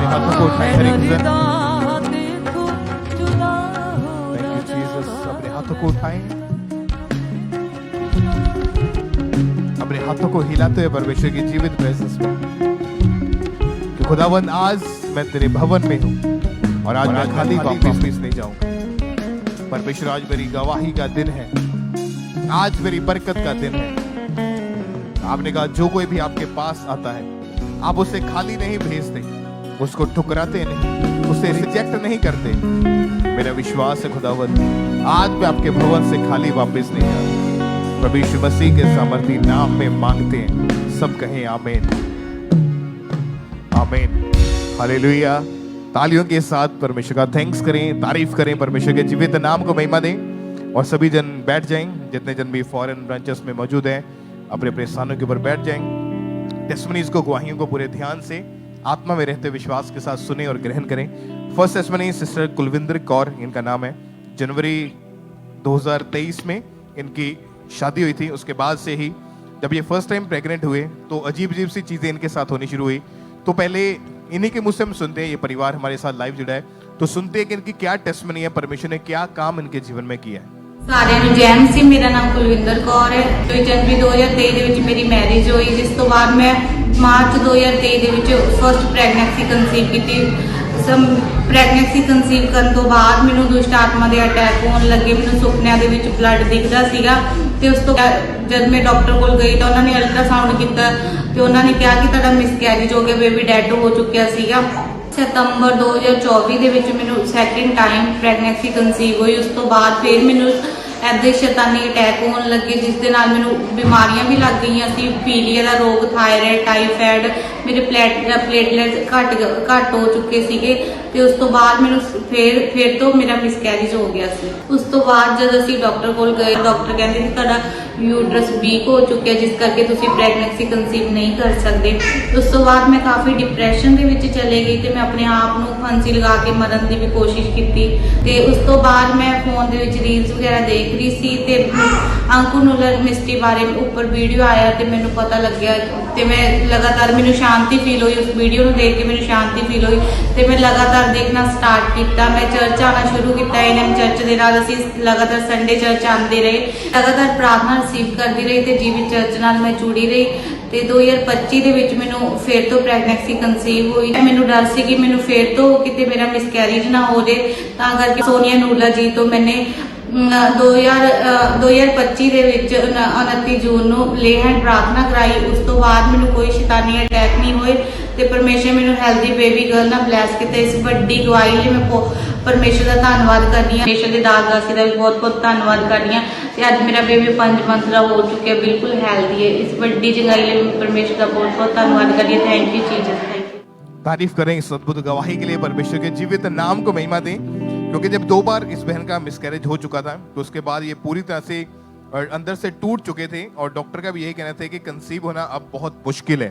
अपने हाथों को उठाएं हर एक जन। Thank you Jesus. अपने हाथों को उठाएं, अपने हाथों को हिलाते हुए परमेश्वर की जीवित प्रेजेंस में कि खुदावंद आज मैं तेरे भवन में हूं और आज मैं खाली वापस नहीं जाऊंगा। परमेश्वर आज मेरी गवाही का दिन है, आज मेरी बरकत का दिन है। आपने कहा जो कोई भी आपके पास आता है आप उसे खाली नहीं भेजते, उसको ठुकराते नहीं, उसे रिजेक्ट नहीं करते। मेरा विश्वास है खुदावंद आज मैं आपके भवन से खाली वापस नहीं जाऊंगा। प्रभु यीशु मसीह के सामर्थी नाम में मांगते हैं, सब कहें आमीन आमीन हालेलुया। तालियों के साथ परमेश्वर का थैंक्स करें, तारीफ करें, परमेश्वर के जीवित नाम को महिमा दें। और सभी जन बैठ जाएं, जितने जन भी फॉरेन ब्रांचेस में मौजूद हैं अपने अपने स्थानों के ऊपर बैठ जाएं। टेस्टिमनीज को, गवाहियों को पूरे ध्यान से आत्मा में रहते विश्वास के साथ सुने और ग्रहण करें। First testimony sister Kulwinder Kaur इनका नाम है। जनवरी 2023 में इनकी शादी हुई थी। उसके बाद से ही जब ये फर्स्ट टाइम प्रेग्नेंट हुए तो अजीब अजीब सी चीजें इनके साथ होनी शुरू हुई। तो पहले इन्हीं के मुझ से हम सुनते हैं, ये परिवार हमारे साथ लाइव जुड़ा है तो सुनते हैं कि इनकी क्या टेस्टिमनी है, परमेश्वर ने क्या काम इनके जीवन में किया है। ਸਾਰਿਆਂ ਨੂੰ ਜੈਨ ਸੀ। ਮੇਰਾ ਨਾਮ ਕੁਲਵਿੰਦਰ ਕੌਰ ਹੈ। ਜਨਵਰੀ 2023 ਦੇ ਵਿੱਚ ਮੇਰੀ ਮੈਰਿਜ ਹੋਈ, ਜਿਸ ਤੋਂ ਬਾਅਦ ਮੈਂ ਮਾਰਚ 2023 ਦੇ ਵਿੱਚ ਫਸਟ ਪ੍ਰੈਗਨੈਂਸੀ ਕਨਸੀਵ ਕੀਤੀ। ਪ੍ਰੈਗਨੈਂਸੀ ਕਨਸੀਵ ਕਰਨ ਤੋਂ ਬਾਅਦ ਮੈਨੂੰ ਦੁਸ਼ਟ ਆਤਮਾ ਦੇ ਅਟੈਕ ਹੋਣ ਲੱਗੇ। ਮੈਨੂੰ ਸੁਪਨਿਆਂ ਦੇ ਵਿੱਚ ਬਲੱਡ ਦਿਖਦਾ ਸੀਗਾ ਤੇ ਉਸ ਤੋਂ ਜਦ ਮੈਂ ਡਾਕਟਰ ਕੋਲ ਗਈ ਤਾਂ ਉਹਨਾਂ ਨੇ ਅਲਟਰਾਸਾਊਂਡ ਕੀਤਾ ਤੇ ਉਹਨਾਂ ਨੇ ਕਿਹਾ ਕਿ ਤੁਹਾਡਾ ਮਿਸਕੈਰੇਜ ਹੋ ਗਿਆ, ਬੇਬੀ ਡੈਡ ਹੋ ਚੁੱਕਿਆ ਸੀਗਾ। ਸਤੰਬਰ 2024 ਦੇ ਵਿੱਚ ਮੈਨੂੰ ਸੈਕਿੰਡ ਟਾਈਮ ਪ੍ਰੈਗਨੈਂਸੀ ਕਨਸੀਵ ਹੋਈ। ਉਸ ਤੋਂ ਬਾਅਦ ਫਿਰ ਮੈਨੂੰ ਐਦੇ ਸ਼ੈਤਾਨੀ ਅਟੈਕ ਹੋਣ ਲੱਗੇ, ਜਿਸ ਦੇ ਨਾਲ ਮੈਨੂੰ ਬਿਮਾਰੀਆਂ ਵੀ ਲੱਗ ਗਈਆਂ ਸੀ। ਪੀਲੀਆ ਦਾ ਰੋਗ, ਥਾਇਰਾਇਡ, ਟਾਈਫਾਇਡ, ਮੇਰੇ ਪਲੇਟਲੈਟ ਘੱਟ ਹੋ ਚੁੱਕੇ ਸੀਗੇ ਤੇ ਉਸ ਤੋਂ ਬਾਅਦ ਮੈਨੂੰ ਫਿਰ ਤੋਂ ਮੇਰਾ ਮਿਸਕੈਰੇਜ ਹੋ ਗਿਆ ਸੀ। ਉਸ ਤੋਂ ਬਾਅਦ ਜਦ ਅਸੀਂ ਡਾਕਟਰ ਕੋਲ ਗਏ, ਡਾਕਟਰ ਕਹਿੰਦੇ ਕਿ ਤੁਹਾਡਾ ਯੂਟਰਸ ਵੀਕ ਹੋ ਚੁੱਕਿਆ, ਜਿਸ ਕਰਕੇ ਤੁਸੀਂ ਪ੍ਰੈਗਨੈਂਸੀ ਕਨਸੀਵ ਨਹੀਂ ਕਰ ਸਕਦੇ। ਉਸ ਤੋਂ ਬਾਅਦ ਮੈਂ ਕਾਫੀ ਡਿਪਰੈਸ਼ਨ ਦੇ ਵਿੱਚ ਚਲੇ ਗਈ ਤੇ ਮੈਂ ਆਪਣੇ ਆਪ ਨੂੰ ਫਾਂਸੀ ਲਗਾ ਕੇ ਮਰਨ ਦੀ ਵੀ ਕੋਸ਼ਿਸ਼ ਕੀਤੀ। ਤੇ ਉਸ ਤੋਂ ਬਾਅਦ ਮੈਂ ਫੋਨ ਦੇ ਵਿੱਚ ਰੀਲਸ ਵਗੈਰਾ ਦੇਖ ਰਹੀ ਸੀ ਤੇ ਅੰਕੁਰ ਨੂਲਰ ਮਿਸਟਰੀ ਬਾਰੇ ਉੱਪਰ ਵੀਡੀਓ ਆਇਆ ਤੇ ਮੈਨੂੰ ਪਤਾ ਲੱਗਿਆ ਤੇ ਮੈਂ ਲਗਾਤਾਰ ਮੈਨੂੰ ਸ਼ਾਂਤੀ ਫੀਲ ਹੋਈ। ਉਸ ਵੀਡੀਓ ਨੂੰ ਦੇਖ ਕੇ ਮੈਨੂੰ ਸ਼ਾਂਤੀ ਫੀਲ ਹੋਈ ਤੇ ਮੈਂ ਲਗਾਤਾਰ ਦੇਖਣਾ ਸਟਾਰਟ ਕੀਤਾ। ਮੈਂ ਚਰਚ ਆਉਣਾ ਸ਼ੁਰੂ ਕੀਤਾ। ਇਹਨਾਂ ਚਰਚ ਦੇ ਨਾਲ ਅਸੀਂ ਲਗਾਤਾਰ ਸੰਡੇ ਚਰਚ ਆਉਂਦੇ ਰਹੇ, ਲਗਾਤਾਰ ਪ੍ਰਾਰਥਨਾ ਰਿਸੀਵ ਕਰਦੀ ਰਹੀ ਤੇ ਜੀਵਿਤ ਚਰਚ ਨਾਲ ਮੈਂ ਜੁੜੀ ਰਹੀ। ਤੇ 2025 ਦੇ ਵਿੱਚ ਮੈਨੂੰ ਫਿਰ ਤੋਂ ਪ੍ਰੈਗਨੈਂਸੀ ਕਨਸੀਵ ਹੋਈ। ਮੈਨੂੰ ਡਰ ਸੀ ਕਿ ਮੈਨੂੰ ਫਿਰ ਤੋਂ ਕਿਤੇ ਮੇਰਾ ਮਿਸਕੈਰੇਜ ਨਾ ਹੋ ਜੇ, ਤਾਂ ਕਰਕੇ ਸੋਨੀਆ ਨੂਲਾ ਜੀ ਤੋਂ ਮੈਨੇ 2025 ਦੇ ਵਿੱਚ 29 ਜੂਨ ਨੂੰ ਲੇ ਹੈਂਡ ਪ੍ਰਾਰਥਨਾ ਕਰਾਈ। ਉਸ ਤੋਂ ਬਾਅਦ ਮੈਨੂੰ ਕੋਈ ਸ਼ੈਤਾਨੀ ਅਟੈਕ ਨਹੀਂ ਹੋਏ ਤੇ ਪਰਮੇਸ਼ਰ ਮੈਨੂੰ ਹੈਲਦੀ ਬੇਬੀ ਗਰਲ ਨਾਲ ਬਲੈਸ ਕੀਤਾ। ਇਸ ਵੱਡੀ ਗਵਾਹੀ ਲਈ ਮੈਂ ਪਰਮੇਸ਼ਰ ਦਾ ਧੰਨਵਾਦ ਕਰਦੀ ਹਾਂ। ਪਰਮੇਸ਼ਰ ਦੇ ਦਾਸ-ਦਾਸੀ ਦਾ ਵੀ ਬਹੁਤ ਬਹੁਤ ਧੰਨਵਾਦ ਕਰਦੀ ਹਾਂ ਤੇ ਅੱਜ ਮੇਰਾ ਬੇਬੀ 5 ਮੰਥ ਦਾ ਹੋ ਚੁੱਕਿਆ, ਬਿਲਕੁਲ ਹੈਲਦੀ ਹੈ। ਇਸ ਵੱਡੀ ਚੰਗਾਈ ਲਈ ਮੈਂ ਪਰਮੇਸ਼ਰ ਦਾ ਬਹੁਤ ਬਹੁਤ ਧੰਨਵਾਦ ਕਰਦੀ ਹਾਂ। Thank you Jesus. तारीफ करें इस अद्भुत गवाही के लिए, परमेश्वर के जीवित नाम को महिमा दें। क्योंकि जब 2 बार इस बहन का मिसकैरेज हो चुका था तो उसके बाद ये पूरी तरह से अंदर से टूट चुके थे और डॉक्टर का भी यही कहना था कि कंसीव होना अब बहुत मुश्किल है।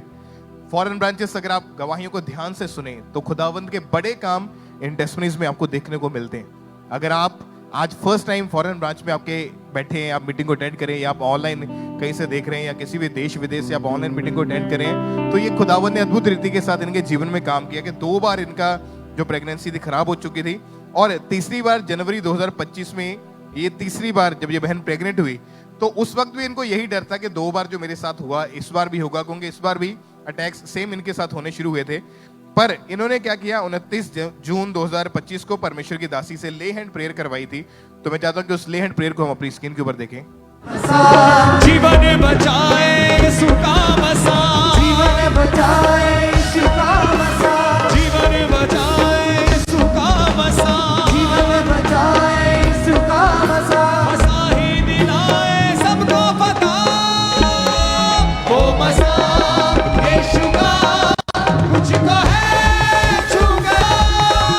फॉरेन ब्रांचेस अगर आप गवाहियों को ध्यान से सुने तो खुदावंद के बड़े काम इन टेस्टिमनीज में आपको देखने को मिलते हैं। अगर आप आज फर्स्ट टाइम फॉरेन ब्रांच में आपके बैठे हैं, आप मीटिंग को अटेंड करें या आप ऑनलाइन कहीं से देख रहे हैं या किसी भी देश विदेश से आप ऑनलाइन मीटिंग को अटेंड करें, तो ये खुदावंद ने अद्भुत रीति के साथ इनके जीवन में काम किया कि 2 बार इनका जो प्रेगनेंसी थी खराब हो चुकी थी और तीसरी बार जनवरी 2025 में ये तीसरी बार जब ये बहन प्रेग्नेंट हुई तो उस वक्त भी इनको यही डर था कि 2 बार जो मेरे साथ हुआ इस बार भी होगा, क्योंकि इस बार भी अटैक्स सेम इनके साथ होने शुरू हुए थे। पर इन्होंने क्या किया, 29 जून 2025 को परमेश्वर की दासी से ले हैंड प्रेयर करवाई थी। तो मैं चाहता हूं कि उस ले हैंड प्रेयर को हम अपनी स्क्रीन के ऊपर देखें। जीवन बचाए यीशु का मसा, जीवन बचाए यीशु का मसा, जीवन बचाए यीशु का मसा, जीवन बचाए यीशु का मसा, मसा ही दिलाए सबको पता, वो मसा यीशु का कुछ को है छूगा,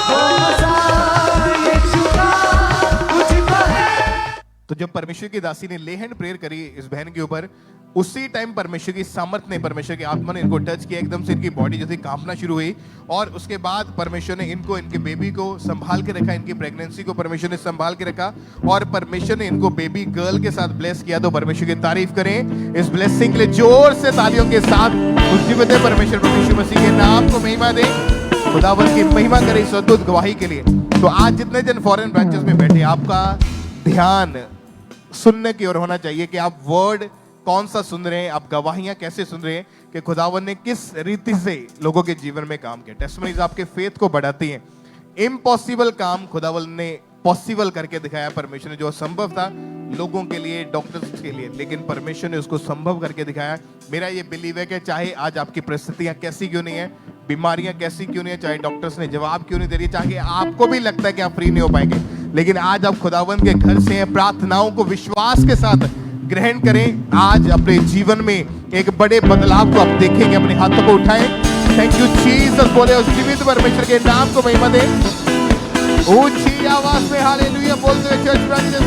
वो मसा यीशु का कुछ को है। तो जब परमेश्वर की दासी ने ले हैंड प्रेयर करी इस बहन के ऊपर, उसी टाइम परमेश्वर की सामर्थ ने, परमेश्वर की आत्मा ने इनको टच किया। एकदम से इनकी बॉडी जो थी कांपना शुरू हुई और उसके बाद परमेश्वर ने इनको, इनके बेबी को संभाल के रखा, इनकी प्रेगनेंसी को परमेश्वर ने संभाल के रखा और परमेश्वर ने इनको बेबी गर्ल के साथ ब्लेस किया। तो परमेश्वर की तारीफ करें इस ब्लेसिंग के लिए जोर से तालियों के साथ। उस जीवित परमेश्वर प्रभु यीशु मसीह के नाम को महिमा दें। खुदावन की महिमा करें इस अद्भुत गवाही के लिए। तो आज जितने जन फॉरेन ब्रांचेस में बैठे, आपका ध्यान सुनने की ओर होना चाहिए कि आप वर्ड कौन सा सुन रहे हैं, आप गवाहियां कैसे सुन रहे हैं कि खुदावन ने किस रीति से लोगों के जीवन में काम किया। टेस्टिमनीज आपके फेथ को बढ़ाती हैं। इम्पॉसिबल काम खुदावन ने पॉसिबल करके दिखाया। परमेश्वर ने जो असंभव था लोगों के लिए, डॉक्टर्स के लिए, लेकिन परमेश्वर ने उसको संभव करके दिखाया। मेरा ये बिलीव है कि चाहे आज आपकी परिस्थितियां कैसी क्यों नहीं है, बीमारियां कैसी क्यों नहीं है, चाहे डॉक्टर्स ने जवाब क्यों नहीं दे रही, चाहे आपको भी लगता है कि आप फ्री नहीं हो पाएंगे, लेकिन आज आप खुदावंद के घर से हैं। प्रार्थनाओं को विश्वास के साथ ग्रहण करें। आज अपने जीवन में एक बड़े बदलाव को आप देखेंगे। अपने हाथों को उठाएं। थैंक यू जीसस बोले और जीवित परमेश्वर के नाम को महिमा दें। ऊंची आवाज में हालेलुया बोलते हुए चर्च ब्रांचेस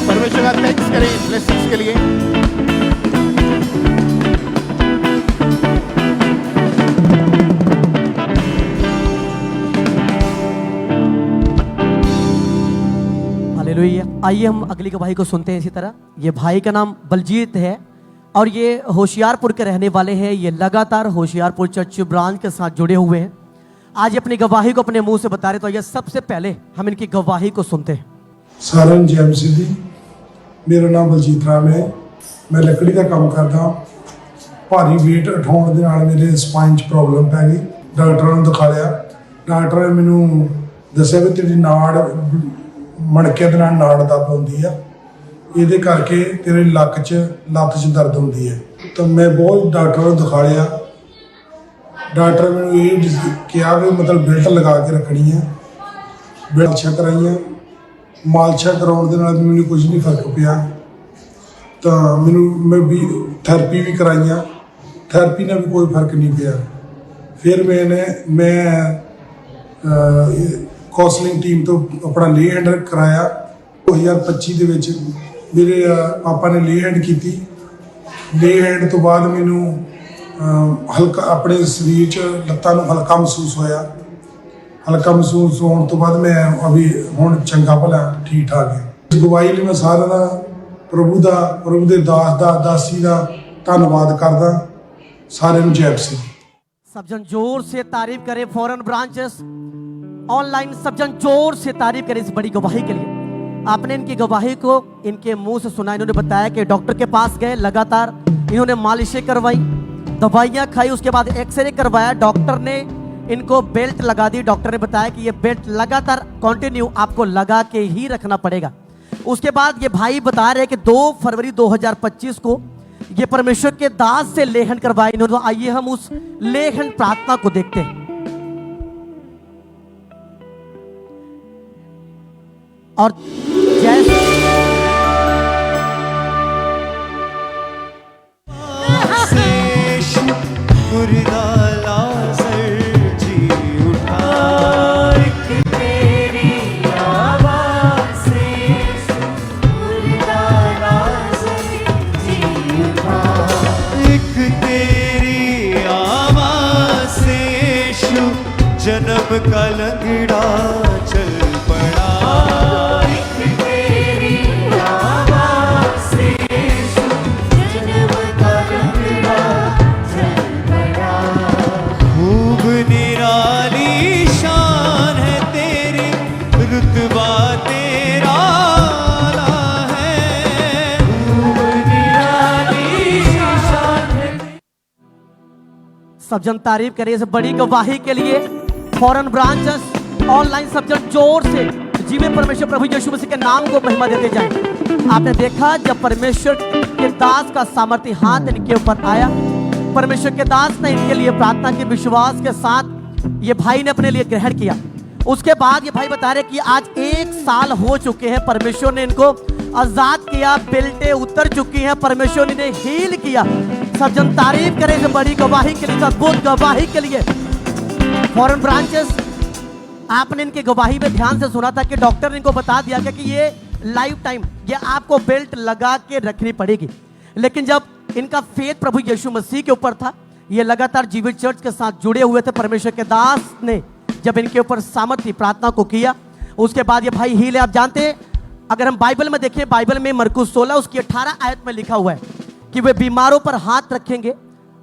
परमेश्वर का थैंक्स करें ब्लेसिंग्स के लिए। हालेलुया। आइए हम अगली गवाही को सुनते हैं। इसी तरह ये भाई का नाम बलजीत है और ये होशियारपुर के रहने वाले हैं। ये लगातार होशियारपुर चर्च ब्रांच के साथ जुड़े हुए हैं। आज अपनी गवाही को अपने मुंह से बता रहे, तो ये सबसे पहले हम इनकी गवाही को सुनते हैं। सारन जैम सिद्धि, मेरा नाम बलजीत राम है। मैं लकड़ी का काम करता। भारी वेट उठाने ਦੇ ਨਾਲ ਮੇਰੇ ਸਪਾਈਨ 'ਚ ਪ੍ਰੋਬਲਮ ਪੈ ਗਈ। ਡਾਕਟਰਾਂ ਨੂੰ ਦਿਖਾ ਲਿਆ। ਡਾਕਟਰ ਨੇ ਮੈਨੂੰ ਦੱਸਿਆ ਵੀ ਤੇਰੀ ਨਾੜ ਮਣਕੇ ਦੇ ਨਾਲ ਨਾੜ ਦੱਬ ਹੁੰਦੀ ਆ, ਇਹਦੇ ਕਰਕੇ ਤੇਰੇ ਲੱਕ 'ਚ ਲੱਤ 'ਚ ਦਰਦ ਹੁੰਦੀ ਹੈ। ਤਾਂ ਮੈਂ ਬਹੁਤ ਡਾਕਟਰਾਂ ਨੂੰ ਦਿਖਾ ਲਿਆ। ਡਾਕਟਰ ਮੈਨੂੰ ਇਹ ਕਿਹਾ ਵੀ ਮਤਲਬ ਬੈਲਟ ਲਗਾ ਕੇ ਰੱਖਣੀ ਹੈ। ਮਾਲਸ਼ਾਂ ਕਰਾਈਆਂ। ਮਾਲਸ਼ਾਂ ਕਰਾਉਣ ਦੇ ਨਾਲ ਮੈਨੂੰ ਕੁਝ ਨਹੀਂ ਫਰਕ ਪਿਆ। ਤਾਂ ਮੈਨੂੰ ਮੈਂ ਵੀ ਥੈਰੇਪੀ ਵੀ ਕਰਾਈਆਂ। ਥੈਰੇਪੀ ਨਾਲ ਵੀ ਕੋਈ ਫਰਕ ਨਹੀਂ ਪਿਆ। ਫਿਰ ਮੈਂ ਕਾਉਂਸਲਿੰਗ ਟੀਮ ਤੋਂ ਆਪਣਾ ਲੇ ਹੈਂਡ ਕਰਾਇਆ। 2025 ਦੇ ਵਿੱਚ ਮੇਰੇ ਪਾਪਾ ਨੇ ਲੇ ਹੈਂਡ ਕੀਤੀ। ਲੇ ਹੈਂਡ ਤੋਂ ਬਾਅਦ ਮੈਨੂੰ ਹਲਕਾ ਆਪਣੇ ਸਰੀਰ 'ਚ ਲੱਤਾਂ ਨੂੰ ਹਲਕਾ ਮਹਿਸੂਸ ਹੋਇਆ। ਹਲਕਾ ਮਹਿਸੂਸ ਹੋਣ ਤੋਂ ਬਾਅਦ ਮੈਂ ਅਭੀ ਹੁਣ ਚੰਗਾ ਭਲਾ ਠੀਕ ਠਾਕ ਹੈ। ਇਸ ਗਵਾਹੀ ਲਈ ਮੈਂ ਸਾਰਿਆਂ ਦਾ ਪ੍ਰਭੂ ਦੇ ਦਾਸ ਦਾ ਦਾਸੀ ਦਾ ਧੰਨਵਾਦ ਕਰਦਾ। ਸਾਰਿਆਂ ਨੂੰ ਜੈ ਮਸੀਹ। सब जन जोर से तारीफ करें। फॉरेन ब्रांचेस ऑनलाइन सब जन जोर से तारीफ करें इस बड़ी गवाही के लिए। आपने इनकी गवाही को इनके मुंह से सुना। इन्होंने बताया कि डॉक्टर के पास गए, लगातार इन्होंने मालिशें करवाई, दवाइयाँ खाई, उसके बाद एक्सरे करवाया। डॉक्टर ने इनको बेल्ट लगा दी। डॉक्टर ने बताया कि ये बेल्ट लगातार कंटिन्यू आपको लगा के ही रखना पड़ेगा। उसके बाद ये भाई बता रहे कि 2 फरवरी 2025 को ये परमेश्वर के दास से लेहन करवाए इन्होंने। तो आइए हम उस लेहन प्रार्थना को देखते हैं। और जैसे जन्म का लंगड़ा चल पड़ा। एक तेरी आवाज़ से जन्म का लंगड़ा चल पड़ा। खूब निराली शान है तेरी, रुतबा तेरा आला है। खूब निराली शान है। सब जन तारीफ करिए इस बड़ी गवाही के लिए। फॉरेन ब्रांचेस ऑनलाइन सब जन जोर से जीवे परमेश्वर प्रभु यीशु मसीह के नाम को महिमा देते जाएं। आपने देखा जब परमेश्वर के दास का सामर्थ्य हाथ इनके ऊपर आया, परमेश्वर के दास ने इनके लिए प्रार्थना की, विश्वास के साथ ये भाई ने अपने लिए ग्रहण किया। उसके बाद ये भाई बता रहे कि आज 1 साल हो चुके हैं। परमेश्वर ने इनको आजाद किया, बेल्टें उतर चुकी हैं, परमेश्वर ने इन्हें हील किया। सब जन तारीफ करें इस बड़ी गवाही के लिए, अद्भुत गवाही के लिए। फॉरेन ब्रांचेस आपने इनकी गवाही में ध्यान से सुना था कि डॉक्टर ने इनको बता दिया कि ये लाइफ टाइम ये आपको बेल्ट लगा के रखनी पड़ेगी। लेकिन जब इनका फेथ प्रभु यीशु मसीह के ऊपर था, ये लगातार जीवित चर्च के साथ जुड़े हुए थे। परमेश्वर के दास ने जब इनके ऊपर सामर्थ्य प्रार्थना को किया, उसके बाद ये भाई हील है। आप जानते हैं, अगर हम बाइबल में देखें, बाइबल में मरकुस 16 उसकी 18 आयत में लिखा हुआ है कि वे बीमारों पर हाथ रखेंगे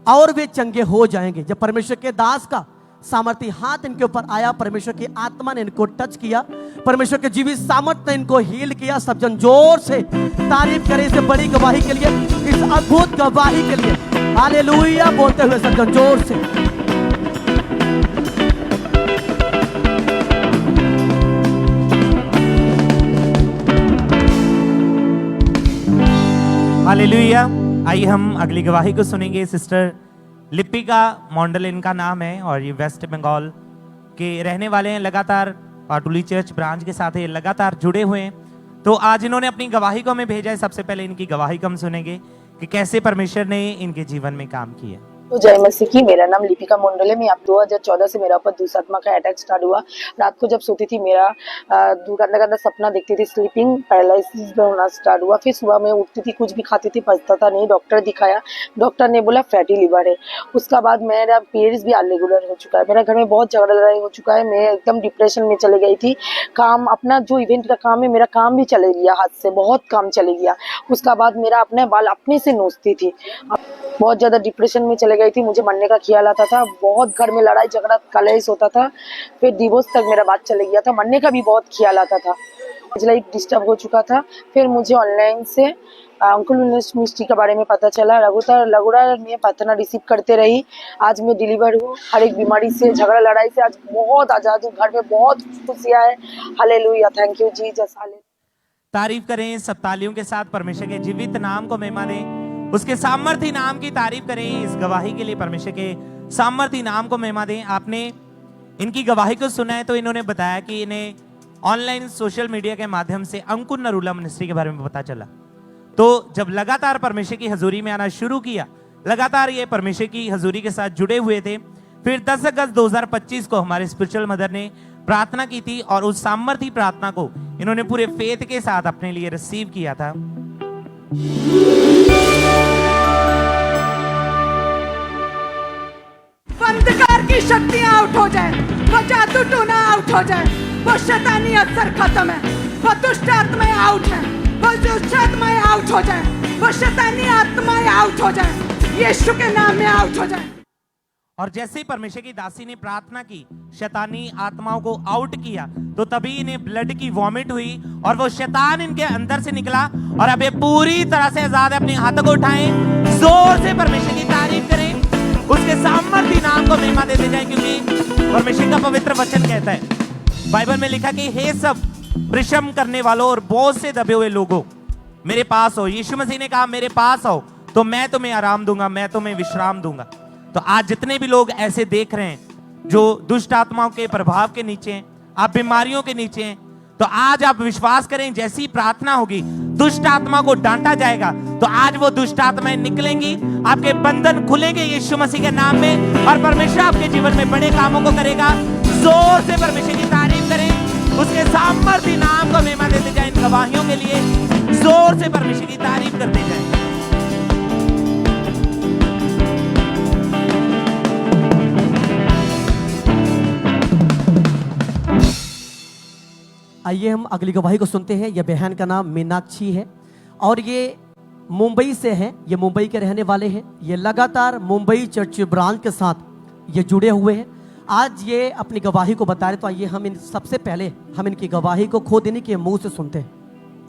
और वे चंगे हो जाएंगे। जब परमेश्वर के दास का सामर्थ्य हाथ इनके ऊपर आया, परमेश्वर की आत्मा ने इनको टच किया, परमेश्वर के जीवित सामर्थ ने इनको हील किया। सब जन जोर से तारीफ करें इस बड़ी गवाही के लिए, इस अद्भुत गवाही के लिए। हालेलुया बोलते हुए सब जन जोर से। हालेलुया। आइए हम अगली गवाही को सुनेंगे। सिस्टर लिपिका मॉन्डल इनका नाम है और ये वेस्ट बंगाल के रहने वाले हैं। लगातार पाटुली चर्च ब्रांच के साथ ये लगातार जुड़े हुए हैं। तो आज इन्होंने अपनी गवाही को हमें भेजा है। सबसे पहले इनकी गवाही को हम सुनेंगे कि कैसे परमेश्वर ने इनके जीवन में काम किया। तो जय मसीह की। मेरा नाम लिपिका मंडल है। मैं अब 2014 से मेरा ऊपर दुष्टात्मा का अटैक स्टार्ट हुआ। रात को जब सोती थी मेरा गंदा गंदा सपना देखती थी, स्लीपिंग पैरालिसिस होना स्टार्ट हुआ। फिर सुबह में उठती थी, कुछ भी खाती थी, पचता था नहीं। डॉक्टर दिखाया, डॉक्टर ने बोला फैटी लिवर है। उसका बाद मेरा पीरियड्स भी अनरेगुलर हो चुका है। मेरा घर में बहुत झगड़ा लड़ाई हो चुका है। मैं एकदम डिप्रेशन में चले गई थी। काम अपना जो इवेंट का काम है, मेरा काम भी चले गया हाथ से, बहुत काम चले गया। उसका बाद मेरा अपने बाल अपने से नोचती थी। बहुत ज्यादा डिप्रेशन में चले गई थी। मुझे मरने का ख्याल आता था। बहुत घर में लड़ाई झगड़ा कलेश होता था। फिर डिवोर्स तक मेरा बात चले गया था। मरने का भी बहुत ख्याल आता था। लाइफ डिस्टर्ब हो चुका था। फिर मुझे ऑनलाइन से अंकुल मिस्ट्री के बारे में पता चला। लगातार मैं प्रार्थना रिसीव करते रही। आज मैं डिलीवर हूँ हर एक बीमारी से, झगड़ा लड़ाई से। आज बहुत आजाद हूँ। घर में बहुत खुशियाँ है। Hallelujah, thank you Jesus. तारीफ करें सब तालियों के साथ परमेश्वर के जीवित नाम को महिमा दें, उसके सामर्थी नाम की तारीफ करें। इस गवाही के लिए परमेश्वर के सामर्थी नाम को महिमा दें। आपने इनकी गवाही को सुना है तो इन्होंने बताया कि इन्हें ऑनलाइन सोशल मीडिया के माध्यम से अंकुर नरूला मिनिस्ट्री के बारे में पता चला। तो जब लगातार परमेश्वर की हजूरी में आना शुरू किया, लगातार ये परमेश्वर की हजूरी के साथ जुड़े हुए थे। फिर 10 अगस्त 2025 को हमारे स्पिरिचुअल मदर ने प्रार्थना की थी और उस सामर्थी प्रार्थना को इन्होंने पूरे फेथ के साथ अपने लिए रिसीव किया था। अंधकार की शक्तियां आउट हो जाए, वो जादू टोना आउट हो जाए, वो शैतानी असर खत्म है, वो दुष्ट आत्माएं आउट है, वो दुष्ट आत्माएं आउट हो जाए, वो शैतानी आत्माएं आउट हो जाए, यीशु के नाम में आउट हो जाए। और जैसे ही परमेश्वर की दासी ने प्रार्थना की, शैतानी आत्माओं को आउट किया, तो तभी इन्हें ब्लड की वॉमिट हुई और वो शैतान इनके अंदर से निकला और अब ये पूरी तरह से आजाद है। अपने हाथों को उठाएं, जोर से परमेश्वर की तारीफ करें, उसके सामर्थी नाम को महिमा देते जाएं, क्योंकि परमेश्वर का पवित्र वचन कहता है, बाइबल में लिखा कि हे सब परिश्रम करने वालों और बोझ से दबे हुए लोगों, मेरे पास आओ। यीशु मसीह ने कहा मेरे पास आओ तो मैं तुम्हें आराम दूंगा, मैं तुम्हें विश्राम दूंगा। तो आज जितने भी लोग ऐसे देख रहे हैं जो दुष्ट आत्माओं के प्रभाव के नीचे हैं, आप बीमारियों के नीचे हैं, तो आज आप विश्वास करें, जैसी प्रार्थना होगी दुष्ट आत्मा को डांटा जाएगा, तो आज वो दुष्ट आत्माएं निकलेंगी, आपके बंधन खुलेंगे यीशु मसीह के नाम में, और परमेश्वर आपके जीवन में बड़े कामों को करेगा। जोर से परमेश्वर की तारीफ करें, उसके सामर्थी नाम को महिमा देते जाएं। इन गवाहियों के लिए जोर से परमेश्वर की तारीफ करते जाएं। आइए हम अगली गवाही को सुनते हैं। यह बहन का नाम मीनाक्षी है और ये मुंबई से हैं। ये मुंबई के रहने वाले हैं। ये लगातार मुंबई चर्च ब्रांच के साथ ये जुड़े हुए हैं। आज ये अपनी गवाही को बता रहे, तो आइए हम सबसे पहले हम इनकी गवाही को खुद इन्हीं के मुंह से सुनते हैं।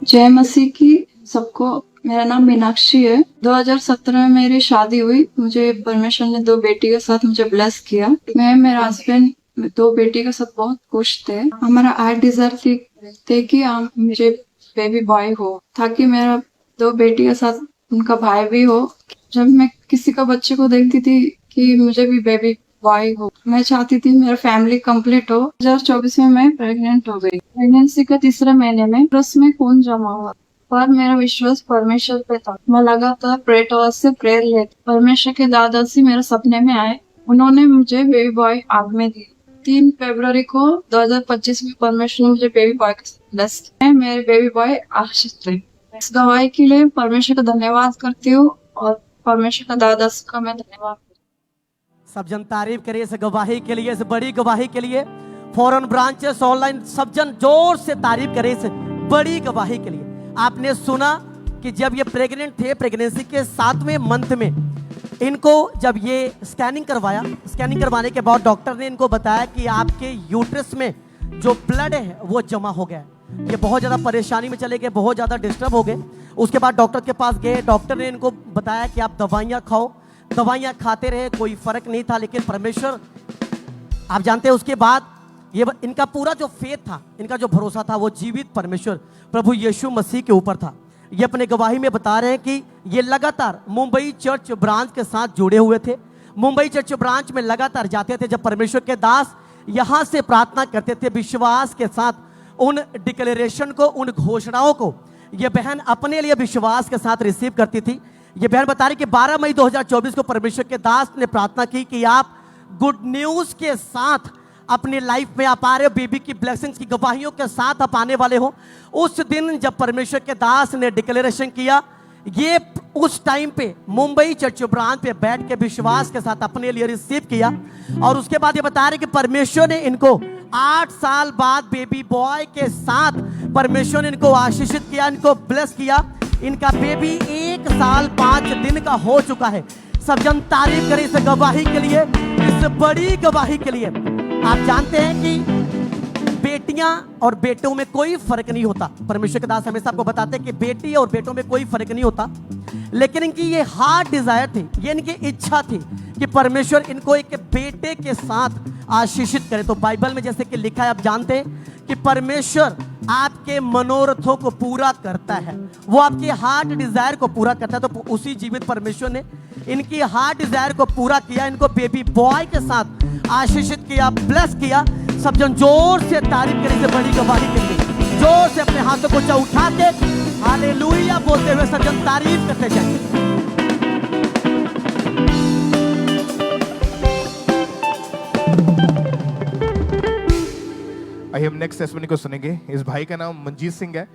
जय मसीह की सबको। मेरा नाम मीनाक्षी है। 2017 में मेरी शादी हुई। मुझे परमेश्वर ने 2 बेटी के साथ मुझे ब्लेस किया। मैं मेरा हस्बैंड 2 बेटी के साथ बहुत खुश थे। हमारा आई डिजायर थे कि मुझे बेबी बॉय हो, ताकि मेरा 2 बेटी के साथ उनका भाई भी हो। जब मैं किसी का बच्चे को देखती थी कि मुझे भी बेबी बॉय हो, मैं चाहती थी मेरा फैमिली कंप्लीट हो। 2024 में मैं प्रेग्नेंट हो गई। प्रेगनेंसी के 3रे महीने में ब्रेस्ट में खून जमा हुआ, पर मेरा विश्वास परमेश्वर पे था। मैं लगातार प्रेयर से प्रेयर लेती। परमेश्वर के दादाजी मेरे सपने में आए। उन्होंने मुझे बेबी बॉय आग में दी। 3 फरवरी को 2025 में परमेश्वर ने मुझे बेबी बॉय ब्लेस किया। मेरे बेबी बॉय आशीष थे। इस गवाही के लिए परमेश्वर का धन्यवाद करती हूँ और परमेश्वर का दादाजी का मैं धन्यवाद। सब जन तारीफ करिए इस गवाही के लिए, इस बड़ी गवाही के लिए। फॉरेन ब्रांचेस ऑनलाइन सब जन जोर से तारीफ करें इस बड़ी गवाही के लिए। आपने सुना कि जब ये प्रेग्नेंट थे, प्रेगनेंसी के 7वें मंथ में इनको जब ये स्कैनिंग करवाया, स्कैनिंग करवाने के बाद डॉक्टर ने इनको बताया कि आपके यूट्रस में जो ब्लड है वो जमा हो गया है। ये बहुत ज़्यादा परेशानी में चले गए, बहुत ज़्यादा डिस्टर्ब हो गए। उसके बाद डॉक्टर के पास गए, डॉक्टर ने इनको बताया कि आप दवाइयाँ खाओ। दवाइयाँ खाते रहे, कोई फर्क नहीं था, लेकिन परमेश्वर आप जानते हैं उसके बाद ये इनका पूरा जो फेथ था, इनका जो भरोसा था, वो जीवित परमेश्वर प्रभु यीशु मसीह के ऊपर था। ये अपने गवाही में बता रहे हैं कि ये लगातार मुंबई चर्च ब्रांच के साथ जुड़े हुए थे। मुंबई चर्च ब्रांच में लगातार जाते थे। जब परमेश्वर के दास यहाँ से प्रार्थना करते थे विश्वास के साथ, उन डिक्लेरेशन को, उन घोषणाओं को ये बहन अपने लिए विश्वास के साथ रिसीव करती थी। ये बहन बता रही कि 12 मई 2024 को परमेश्वर के दास ने प्रार्थना की कि आप गुड न्यूज़ के साथ अपनी लाइफ में आप आ रहे हो, बेबी की ब्लेसिंग्स की गवाहियों के साथ आप आने वाले हो। उस दिन जब परमेश्वर के दास ने डिक्लेरेशन किया, ये उस टाइम पे मुंबई चर्च ब्रांच पे बैठ के विश्वास के साथ अपने लिए रिसीव किया। और उसके बाद ये बता रहे कि परमेश्वर ने इनको 8 साल बाद बेबी बॉय के साथ परमेश्वर ने इनको आशीषित किया, इनको ब्लेस किया। इनका बेबी 1 साल 5 दिन का हो चुका है। सब जन तारीफ करें इस गवाही के लिए, इस बड़ी गवाही के लिए। आप जानते हैं कि बेटियां और बेटों में कोई फर्क नहीं होता। परमेश्वर के दास हमेशा आपको बताते हैं कि बेटी और बेटों में कोई फर्क नहीं होता, लेकिन इनकी ये हार्ट डिजायर थी, ये इनकी इच्छा थी कि परमेश्वर इनको एक बेटे के साथ आशीषित करे। तो बाइबल में जैसे कि लिखा है, आप जानते हैं कि परमेश्वर आपके मनोरथों को पूरा करता है, वो आपकी हार्ट डिजायर को पूरा करता है। तो उसी जीवित परमेश्वर ने इनकी हार्ट डिजायर को पूरा किया, इनको बेबी बॉय के साथ आशीषित किया, ब्लेस किया। सब जन जोर से तारीफ करें से बड़ी गवाही के लिए। जोर से अपने हाथों को उठा के हालेलुया बोलते हुए सब जन तारीफ करते जाएं। आइए हम नेक्स्ट टेस्टिमनी को सुनेंगे। इस भाई का नाम मंजीत सिंह है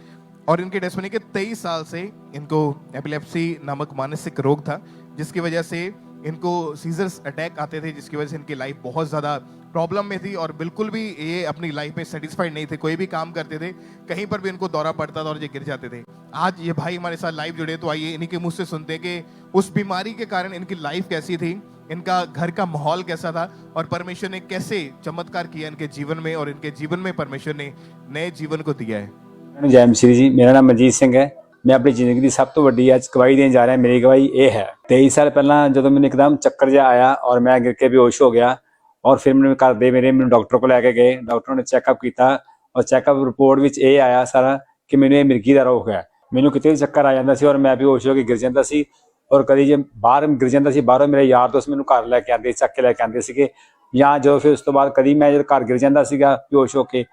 और इनके टेस्टिमनी के 23 साल से इनको एपिलेप्सी नामक मानसिक रोग था, जिसकी वजह से इनको सीजर्स अटैक आते थे, जिसकी वजह से इनकी लाइफ बहुत ज़्यादा प्रॉब्लम में थी और बिल्कुल भी ये अपनी लाइफ में सेटिस्फाइड नहीं थे। कोई भी काम करते थे, कहीं पर भी इनको दौरा पड़ता था और ये गिर जाते थे। आज ये भाई हमारे साथ लाइव जुड़े, तो आइए इन्हीं के मुँह से सुनते हैं कि उस बीमारी के कारण इनकी लाइफ कैसी थी, इनका घर का माहौल कैसा था और परमेश्वर ने कैसे चमत्कार किया इनके जीवन में और इनके जीवन में परमेश्वर ने नए जीवन को दिया है। जय मसीह जी, मेरा नाम मनजीत सिंह है। मैं अपनी ਜ਼ਿੰਦਗੀ ਦੀ ਸਭ ਤੋਂ ਵੱਡੀ ਅੱਜ ਗਵਾਹੀ ਦੇਣ ਜਾ ਰਿਹਾ। ਮੇਰੀ ਗਵਾਹੀ ਇਹ ਹੈ, 23 ਸਾਲ ਪਹਿਲਾਂ ਜਦੋਂ ਮੈਨੂੰ ਇੱਕਦਮ ਚੱਕਰ ਜਿਹਾ ਆਇਆ ਔਰ ਮੈਂ ਗਿਰ ਕੇ ਬੇਹੋਸ਼ ਹੋ ਗਿਆ ਔਰ ਫਿਰ ਮੈਨੂੰ ਘਰ ਦੇ ਮੈਨੂੰ ਡਾਕਟਰ ਕੋਲ ਲੈ ਕੇ ਗਏ। ਡਾਕਟਰ ਨੇ ਚੈੱਕਅਪ ਕੀਤਾ ਔਰ ਚੈੱਕਅਪ ਰਿਪੋਰਟ ਵਿੱਚ ਇਹ ਆਇਆ ਸਾਰਾ ਕਿ ਮੈਨੂੰ ਇਹ ਮਿਰਗੀ ਦਾ ਰੋਗ ਹੈ। ਮੈਨੂੰ ਕਿਤੇ ਵੀ ਚੱਕਰ ਆ ਜਾਂਦਾ ਸੀ ਔਰ ਮੈਂ ਬੇਹੋਸ਼ ਹੋ ਕੇ ਗਿਰ ਜਾਂਦਾ ਸੀ ਔਰ ਕਦੀ ਜੇ ਬਾਹਰ ਗਿਰ ਜਾਂਦਾ ਸੀ, ਬਾਹਰੋਂ ਮੇਰੇ ਯਾਰ ਦੋਸਤ ਮੈਨੂੰ ਘਰ ਲੈ ਕੇ ਆਉਂਦੇ, ਚੱਕ ਕੇ ਲੈ ਕੇ ਆਉਂਦੇ ਸੀਗੇ। ਜਾਂ ਜਦੋਂ ਫਿਰ ਉਸ ਤੋਂ ਬਾਅਦ ਕਦੀ ਮੈਂ ਜਦੋਂ ਘਰ ਗਿਰ ਜਾਂਦਾ ਸੀਗਾ ਬੇਹੋਸ਼ ਹੋ ਕੇ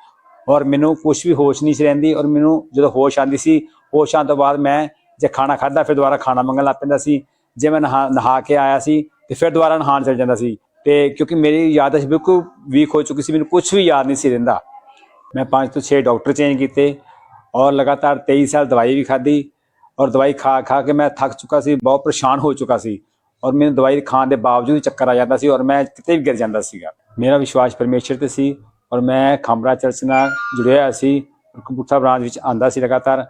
ਔਰ ਮੈਨੂੰ ਕੁਛ ਵੀ ਹੋਸ਼ ਨਹੀਂ ਸੀ ਰਹਿੰਦੀ ਔਰ ਮੈਨੂੰ ਜਦੋਂ ਹੋਸ਼ ਆਉਂਦੀ ਸੀ, ਹੋਸ਼ ਆਉਣ ਤੋਂ ਬਾਅਦ ਮੈਂ ਜੇ ਖਾਣਾ ਖਾਧਾ ਫਿਰ ਦੁਬਾਰਾ ਖਾਣਾ ਮੰਗਣ ਲੱਗ ਪੈਂਦਾ ਸੀ। ਜੇ ਮੈਂ ਨਹਾ ਕੇ ਆਇਆ ਸੀ ਤੇ ਫਿਰ ਦੁਬਾਰਾ ਨਹਾਉਣ ਚਲ ਜਾਂਦਾ ਸੀ। ਤੇ ਕਿਉਂਕਿ ਮੇਰੀ ਯਾਦਦਾਸ਼ਤ ਬਿਲਕੁਲ ਵੀਕ ਹੋ ਚੁੱਕੀ ਸੀ, ਮੈਨੂੰ ਕੁਛ ਵੀ ਯਾਦ ਨਹੀਂ ਸੀ ਰਹਿੰਦਾ। ਮੈਂ 5 ਤੋਂ 6 ਡਾਕਟਰ ਚੇਂਜ ਕੀਤੇ ਔਰ ਲਗਾਤਾਰ 23 ਸਾਲ ਦਵਾਈ ਵੀ ਖਾਧੀ ਔਰ ਦਵਾਈ ਖਾ ਕੇ ਮੈਂ ਥੱਕ ਚੁੱਕਾ ਸੀ, ਬਹੁਤ ਪਰੇਸ਼ਾਨ ਹੋ ਚੁੱਕਾ ਸੀ ਔਰ ਮੈਨੂੰ ਦਵਾਈ ਖਾਣ ਦੇ ਬਾਵਜੂਦ ਚੱਕਰ ਆ ਜਾਂਦਾ ਸੀ ਔਰ ਮੈਂ ਕਿਤੇ ਵੀ ਗਿਰ ਜਾਂਦਾ ਸੀਗਾ। ਮੇਰਾ ਵਿਸ਼ਵਾਸ ਪਰਮੇਸ਼ਰ ਤੇ ਸੀ ਔਰ ਮੈਂ ਖਾਮਰਾ ਚਰਚ ਨਾਲ ਜੁੜਿਆ ਹੋਇਆ ਸੀ, ਕਪੂਰਥਲਾ ਬ੍ਰਾਂਚ ਵਿੱਚ ਆਉਂਦਾ ਸੀ ਲਗਾਤਾਰ।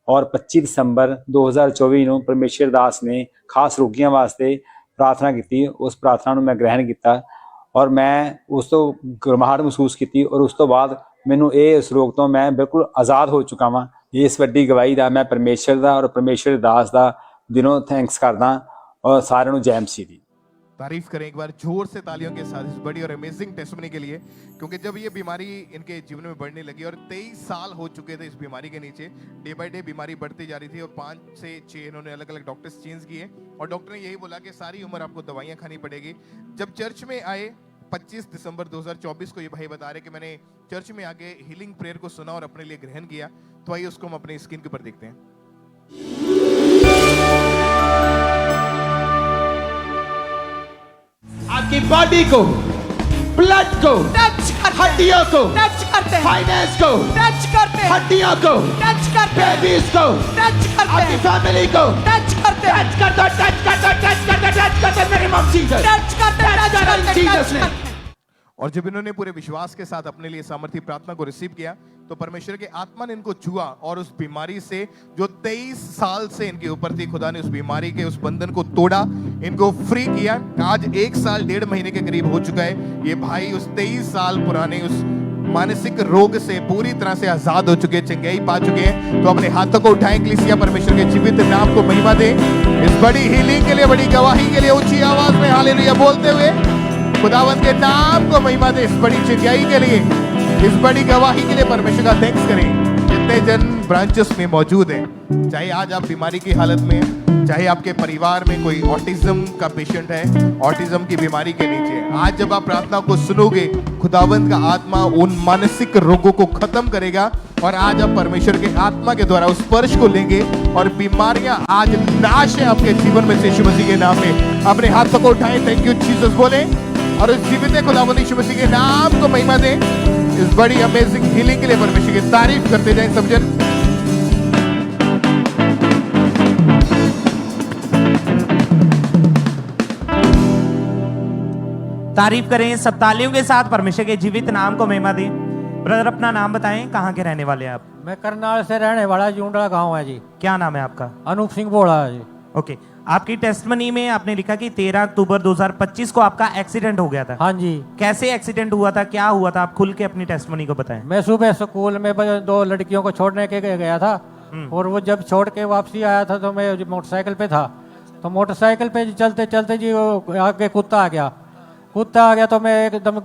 ਔਰ 25 ਦਸੰਬਰ 2024 ਨੂੰ ਪਰਮੇਸ਼ਰ ਦਾਸ ਨੇ ਖਾਸ ਰੋਗੀਆਂ ਵਾਸਤੇ ਪ੍ਰਾਰਥਨਾ ਕੀਤੀ। ਉਸ ਪ੍ਰਾਰਥਨਾ ਨੂੰ ਮੈਂ ਗ੍ਰਹਿਣ ਕੀਤਾ ਔਰ ਮੈਂ ਉਸ ਤੋਂ ਗਰਮਾਹਟ ਮਹਿਸੂਸ ਕੀਤੀ ਔਰ ਉਸ ਤੋਂ ਬਾਅਦ ਮੈਨੂੰ ਇਸ ਰੋਗ ਤੋਂ ਮੈਂ ਬਿਲਕੁਲ ਆਜ਼ਾਦ ਹੋ ਚੁੱਕਾ ਵਾਂ। ਇਸ ਵੱਡੀ ਗਵਾਹੀ ਦਾ ਮੈਂ ਪਰਮੇਸ਼ਰ ਦਾ ਔਰ ਪਰਮੇਸ਼ਰ ਦਾਸ ਦਾ ਦਿਲੋਂ ਥੈਂक्स ਕਰਦਾ ਔਰ ਸਾਰਿਆਂ ਨੂੰ ਜੈ ਮਸੀਹ ਦੀ। तारीफ करें एक बार जोर से तालियों के साथ इस बड़ी और अमेजिंग टेस्टिमनी के लिए, क्योंकि जब ये बीमारी इनके जीवन में बढ़ने लगी और 23 साल हो चुके थे इस बीमारी के नीचे, डे बाय डे बीमारी बढ़ती जा रही थी और 5 से 6 इन्होंने अलग अलग डॉक्टर्स चेंज किए और डॉक्टर ने यही बोला कि सारी उम्र आपको दवाइयाँ खानी पड़ेगी। जब चर्च में आए 25 दिसंबर 2024 को, ये भाई बता रहे कि मैंने चर्च में आके हीलिंग प्रेयर को सुना और अपने लिए ग्रहण किया। तो आइए उसको हम अपनी स्क्रीन के ऊपर देखते हैं। आपकी बॉडी को, ब्लड को, टच करते हड्डियों को, टच करते हैं, फाइनेंस को, टच करते हैं, हड्डियों को, टच करते हैं, बेबीज को, टच करते आपकी हैं, फैमिली को टच करते हैं, टच कर दो, टच कर दो, टच कर दो, टच कर दो मेरे मम जीसस, टच करते हैं, टच टच कर करते हैं, जीसस टच ने। करते हैं। और जब इन्होंने पूरे विश्वास के साथ अपने लिए सामर्थ्य प्रार्थना को रिसीव किया तो परमेश्वर के आत्मा ने इनको छुआ और उस बीमारी से जो 23 साल से इनके ऊपर थी, खुदा ने उस बीमारी के उस बंधन को तोड़ा, इनको फ्री किया। आज 1 साल 1.5 महीने के करीब हो चुका है। ये भाई उस 23 साल पुराने उस मानसिक रोग से पूरी तरह से आजाद हो चुके हैं, चंगाई पा चुके हैं। तो अपने हाथों को उठाएं, कलीसिया परमेश्वर के जीवित नाम को महिमा दें। इस बड़ी हीलिंग के लिए, बड़ी गवाही के लिए ऊंची आवाज में हालेलुया बोलते हुए खुदावंद के नाम को महिमा दे। इस बड़ी चंगाई के लिए, इस बड़ी गवाही के लिए परमेश्वर का थैंक्स करें। जितने जन ब्रांचेस में मौजूद हैं, चाहे आज आप बीमारी की हालत में, चाहे आपके परिवार में कोई ऑटिज्म का पेशेंट है, ऑटिज्म की बीमारी के नीचे, आज जब आप प्रार्थना को सुनोगे, खुदावंद का आत्मा उन मानसिक रोगों को खत्म करेगा और आज आप परमेश्वर के आत्मा के द्वारा उस स्पर्श को लेंगे और बीमारियां आज नाश है आपके जीवन में से यीशु मसीह के नाम में। अपने हाथों को उठाएं, थैंक यू जीसस बोले और इस जीवित खुदावंद यीशु मसीह के नाम को महिमा दें। इस बड़ी अमेजिंग हीलिंग के लिए परमेश्वर की तारीफ करते जाएं सब जन। तारीफ करें सब तालियों के साथ, परमेश्वर के जीवित नाम को महिमा दें। ब्रदर अपना नाम बताएं, कहाँ के रहने वाले हैं आप? मैं करनाल से रहने वाला, जूंडला गांव है जी। क्या नाम है आपका? अनूप सिंह बोला है जी। ओके, आपकी टेस्टमनी में आपने लिखा कि 13 अक्टूबर 2025 को आपका एक्सीडेंट हो गया था। हाँ जी। कैसे एक्सीडेंट हुआ था, क्या हुआ था? आप खुल के अपनी टेस्टमनी को बताएं। मैं सुबह स्कूल में 2 लड़कियों को छोड़ने के गया था और वो जब छोड़ के वापसी आया था तो मैं मोटरसाइकिल पे था। तो मोटरसाइकिल पे चलते चलते जी आगे कुत्ता आ गया तो मैं एकदम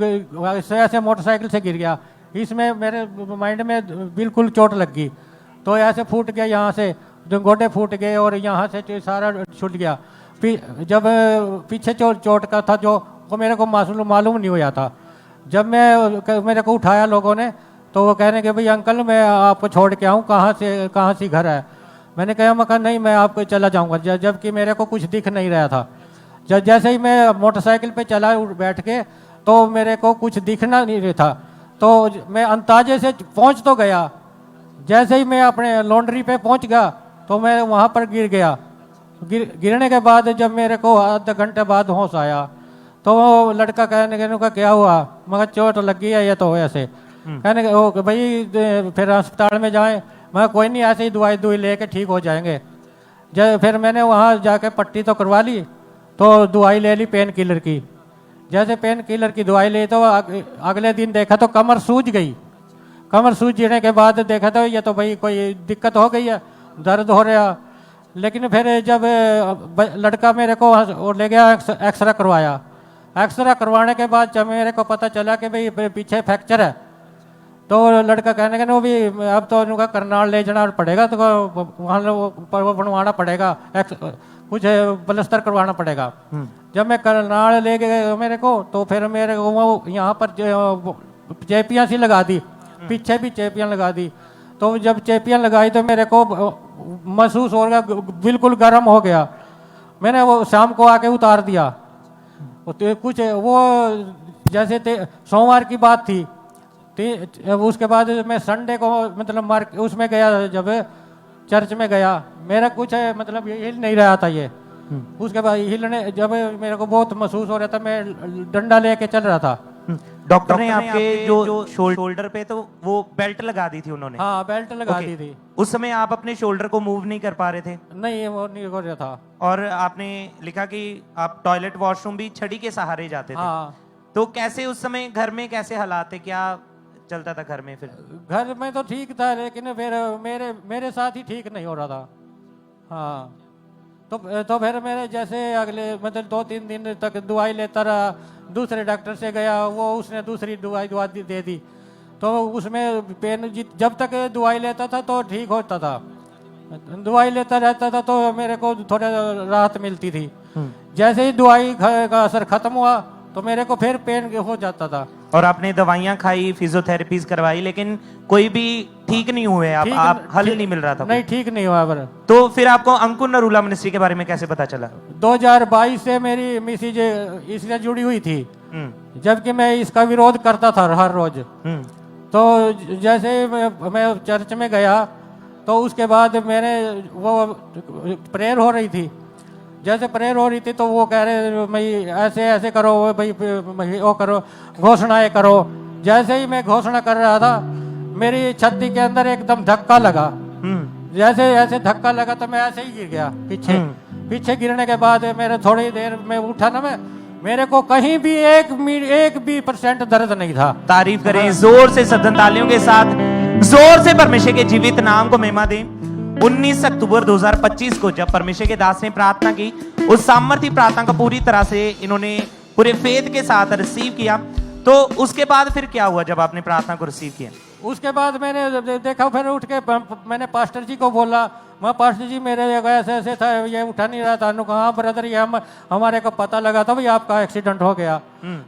ऐसे मोटरसाइकिल से गिर गया। इसमें मेरे माइंड में बिल्कुल चोट लग गई, तो ऐसे फूट गया, यहाँ से गोडे फूट गए और यहाँ से सारा छूट गया। जब पीछे चोट का था जो वो मेरे को मालूम नहीं हुआ था। जब मेरे को उठाया लोगों ने तो वो कहने के भाई अंकल मैं आपको छोड़ के आऊँ, कहाँ से घर है? मैंने कहा नहीं मैं आपको चला जाऊँगा, जबकि मेरे को कुछ दिख नहीं रहा था। जैसे ही मैं मोटरसाइकिल पे चला बैठ के तो मेरे को कुछ दिखना नहीं था, तो मैं अंदाजे से पहुंच तो गया। जैसे ही मैं अपने लॉन्ड्री पे पहुंच गया तो मैं वहां पर गिर गया। गिरने के बाद जब मेरे को आधा घंटे बाद होश आया तो वो लड़का कहने का क्या हुआ? मगर चोट लगी है ये तो ऐसे कहने के भाई फिर अस्पताल में जाएं। मैं कोई नहीं, ऐसे ही दवाई लेके ठीक हो जाएंगे। फिर मैंने वहाँ जाके पट्टी तो करवा ली, तो दवाई ले ली पेन किलर की। जैसे पेन किलर की दवाई ली तो अगले दिन देखा तो कमर सूज गई। कमर सूजने के बाद देखा तो ये तो भाई कोई दिक्कत हो गई है, दर्द हो रहा। लेकिन फिर जब लड़का मेरे को ले गया एक्सरा करवाया। एक्सरा करवाने के बाद जब मेरे को पता चला कि भाई पीछे फ्रैक्चर है, तो लड़का कहने के वो भी अब तो उनका करनाल ले जाना पड़ेगा, तो वहाँ बनवाना पड़ेगा, कुछ प्लास्टर करवाना पड़ेगा। जब मैं करनाल ले गए मेरे को तो फिर मेरे को वो यहाँ पर चेपियाँ सी लगा दी, पीछे भी चेपियाँ लगा दी। तो जब चेपियाँ लगाई तो मेरे को महसूस हो गया बिल्कुल गर्म हो गया। मैंने वो शाम को आके उतार दिया। तो कुछ वो जैसे सोमवार की बात थी, उसके बाद मैं संडे को मतलब उसमें गया, जब चर्च में गया, मेरा कुछ मतलब हिल नहीं रहा था ये। उसके बाद हिलने जब मेरे को बहुत महसूस हो रहा था, मैं डंडा लेके चल रहा था। डॉक्टर ने आपके जो शोल्डर पे तो वो बेल्ट लगा दी थी उन्होंने? हाँ बेल्ट लगा दी थी। उस समय आप अपने शोल्डर को मूव नहीं कर पा रहे थे? नहीं वो नहीं हो रहा था। और आपने लिखा कि आप टॉयलेट वॉशरूम भी छड़ी के सहारे जाते थे। हाँ। तो कैसे उस समय घर में कैसे हालात थे, क्या चलता था घर में? फिर घर में तो ठीक था, लेकिन फिर मेरे साथ ही ठीक नहीं हो रहा था। हाँ तो फिर मेरे जैसे अगले मतलब 2-3 दिन तक दवाई लेता रहा। दूसरे डॉक्टर से गया, वो उसने दूसरी दवाई दे दी। तो उसमें पेन जब तक दवाई लेता था तो ठीक होता था, दवाई लेता रहता था तो मेरे को थोड़ा राहत मिलती थी। जैसे ही दवाई का असर खत्म हुआ तो मेरे को फिर पेन हो जाता था। और आपने दवाइयां खाई, फिजियोथेरेपीज करवाई, लेकिन कोई भी ठीक नहीं हुए? आप हल नहीं मिल रहा था? नहीं ठीक नहीं हुआ। तो फिर आपको अंकुर नरूला मिनिस्ट्री के बारे में कैसे पता चला? 2022 से मेरी मिसेज इससे जुड़ी हुई थी, जबकि मैं इसका विरोध करता था हर रोज। तो जैसे मैं चर्च में गया तो उसके बाद मैंने वो प्रेयर हो रही थी, जैसे प्रेयर हो रही थी तो वो कह रहे भाई ऐसे ऐसे करो भाई वो करो, घोषणाएं करो। जैसे ही मैं घोषणा कर रहा था मेरी छाती के अंदर एकदम धक्का लगा। जैसे ऐसे धक्का लगा तो मैं ऐसे ही गिर गया पीछे गिरने के बाद मेरे थोड़ी देर में उठा ना, मेरे को कहीं भी एक भी % दर्द नहीं था। तारीफ करें जोर से, सदन तालियों के साथ जोर से परमेश्वर के जीवित नाम को महिमा दें। 19 अक्टूबर 2025 को जब परमेश्वर के दास ने प्रार्थना की, उस सामर्थ्य प्रार्थना को पूरी तरह से इन्होंने पूरे फेथ के साथ रिसीव किया। तो उसके बाद फिर क्या हुआ जब आपने प्रार्थना को रिसीव किया? उसके बाद मैंने देखा, फिर उठ के मैंने पास्टर जी को बोला, मैं पास्टर जी मेरे ऐसे ऐसे था, ये उठा नहीं रहा था। कहा ब्रदर ये हमारे को पता लगा था भाई आपका एक्सीडेंट हो गया,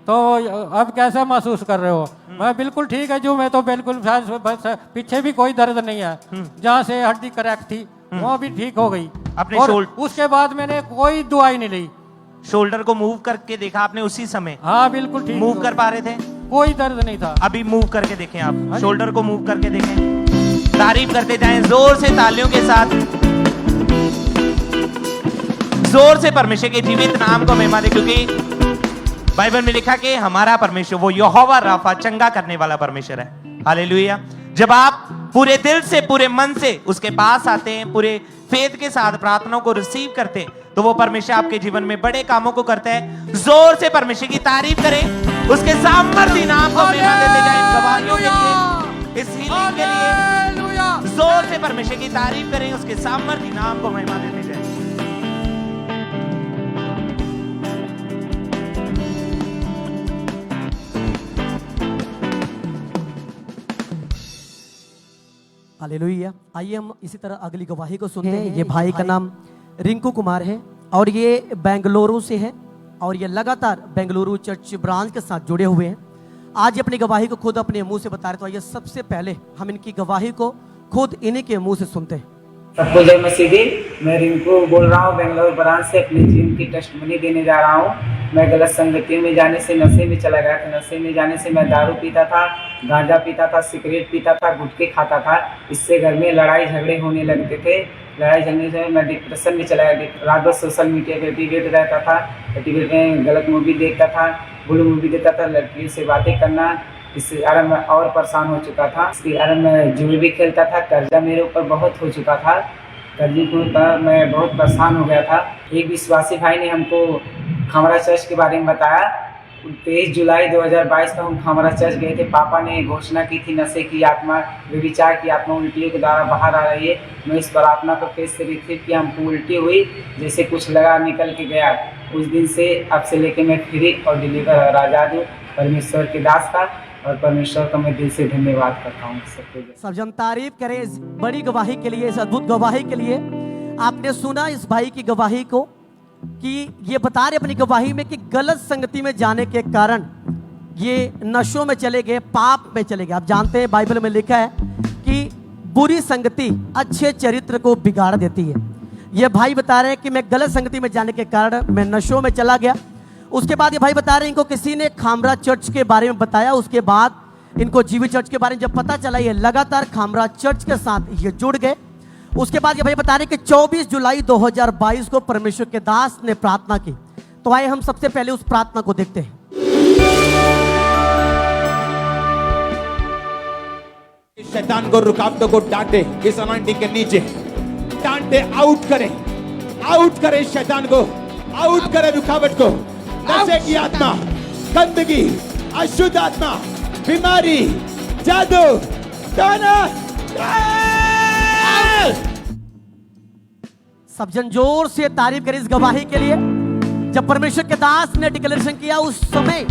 तो अब कैसा महसूस कर रहे हो? मैं बिल्कुल ठीक है जो, मैं तो बिल्कुल पीछे भी कोई दर्द नहीं है, जहाँ से हड्डी क्रैक थी वो भी ठीक हो गई। अपने उसके बाद मैंने कोई दवाई नहीं ली। शोल्डर को मूव करके देखा आपने उसी समय? हाँ बिल्कुल ठीक, मूव कर पा रहे थे, कोई दर्द नहीं था। अभी मूव करके देखें आप, शोल्डर को मूव करके देखें। तारीफ करते जाएं जोर से, तालियों के साथ जोर से परमेश्वर के जीवित नाम को महिमा दे, क्योंकि बाइबल में लिखा कि हमारा परमेश्वर वो यहोवा राफा, चंगा करने वाला परमेश्वर है। हालेलुया। जब आप पूरे दिल से, पूरे मन से उसके पास आते हैं, पूरे फेथ के साथ प्रार्थनाओं को रिसीव करते हैं, तो वो परमेश्वर आपके जीवन में बड़े कामों को करता है। जोर से परमेश्वर की तारीफ करें, उसके सामर्थ्य नाम को महिमा देते जाएं। गवाहियों के लिए, इस हीलिंग के लिए जोर से परमेश्वर की तारीफ करें, उसके सामर्थ्य नाम को महिमा देते जाएं। हालेलुया। आइए हम इसी तरह अगली गवाही को सुनते हैं। ये भाई का नाम रिंकू कुमार है और ये बेंगलुरु से है और ये लगातार बेंगलुरु चर्च ब्रांच के साथ जुड़े हुए हैं। आज ये अपनी गवाही को खुद अपने मुंह से बता रहे, तो आइए सबसे पहले हम इनकी गवाही को खुद इन्हीं के मुंह से सुनते हैं। सबको जय मसीह। मैं रिंकू बोल रहा हूँ बेंगलुरु ब्रांच से, अपनी जीवन की टेस्टमनी देने जा रहा हूँ। मैं गलत संगति में जाने से नशे में चला गया था। नशे में जाने से मैं दारू पीता था, गांजा पीता था, सिगरेट पीता था, गुटखे खाता था। इससे घर में लड़ाई झगड़े होने लगते थे। लड़ाई झगड़े से मैं डिप्रेशन में चला गया। रात भर सोशल मीडिया पे एक्टिवेट रहता था, एक्टिवेट में गलत मूवी देखता था, बुरी मूवी देखता था, लड़कियों से बातें करना। इससे कारण मैं और परेशान हो चुका था। इसके कारण मैं जुए भी खेलता था। कर्जा मेरे ऊपर बहुत हो चुका था। कर्जे को मैं बहुत परेशान हो गया था। एक विश्वासी भाई ने हमको खामरा चर्च के बारे में बताया। 23 जुलाई 2022 को हम खामरा चर्च गए थे। पापा ने घोषणा की थी नशे की आत्मा, व्यभिचार की आत्मा उल्टियों के द्वारा बाहर आ रही है। मैं इस प्रार्थना को फेस से रिसीव किया, हमको उल्टी हुई, जैसे कुछ लगा निकल के गया। उस दिन से अब से लेके मैं फ्री और डिलीवर आजाद हूँ। परमेश्वर के दास था और परमेश्वर का मैं दिल से धन्यवाद करता हूँ। सब जन तारीफ करें इस बड़ी गवाही के लिए, इस अद्भुत गवाही के लिए। आपने सुना इस भाई की गवाही को कि ये बता रहे अपनी गवाही में कि गलत संगति में जाने के कारण ये नशों में चले गए, पाप में चले गए। आप जानते हैं बाइबल में लिखा है कि बुरी संगति अच्छे चरित्र को बिगाड़ देती है। ये भाई बता रहे हैं कि मैं गलत संगति में जाने के कारण मैं नशों में चला गया। उसके बाद ये भाई बता रहे हैं इनको किसी ने खामरा चर्च के बारे में बताया। उसके बाद इनको जीवी चर्च के बारे में जब पता चला, ये लगातार खामरा चर्च के साथ ये जुड़ गए। उसके बाद ये भाई बता रहे हैं कि 24 जुलाई 2022 को परमेश्वर के दास ने प्रार्थना की। तो आइए हम सबसे पहले उस प्रार्थना को देखते हैं। शैतान को, रुकावटों को डांटे, इस अनॉइंटिंग के नीचे डांटे, आउट करें शैतान को, आउट करें रुकावट को। नशे की आत्मा, गंदगी, अशुद्ध आत्मा, बीमारी, जादू, टाना, सब जन जोर से तारीफ करें इस गवाही के लिए। जब परमेश्वर के दास ने डिक्लेरेशन किया, उस समय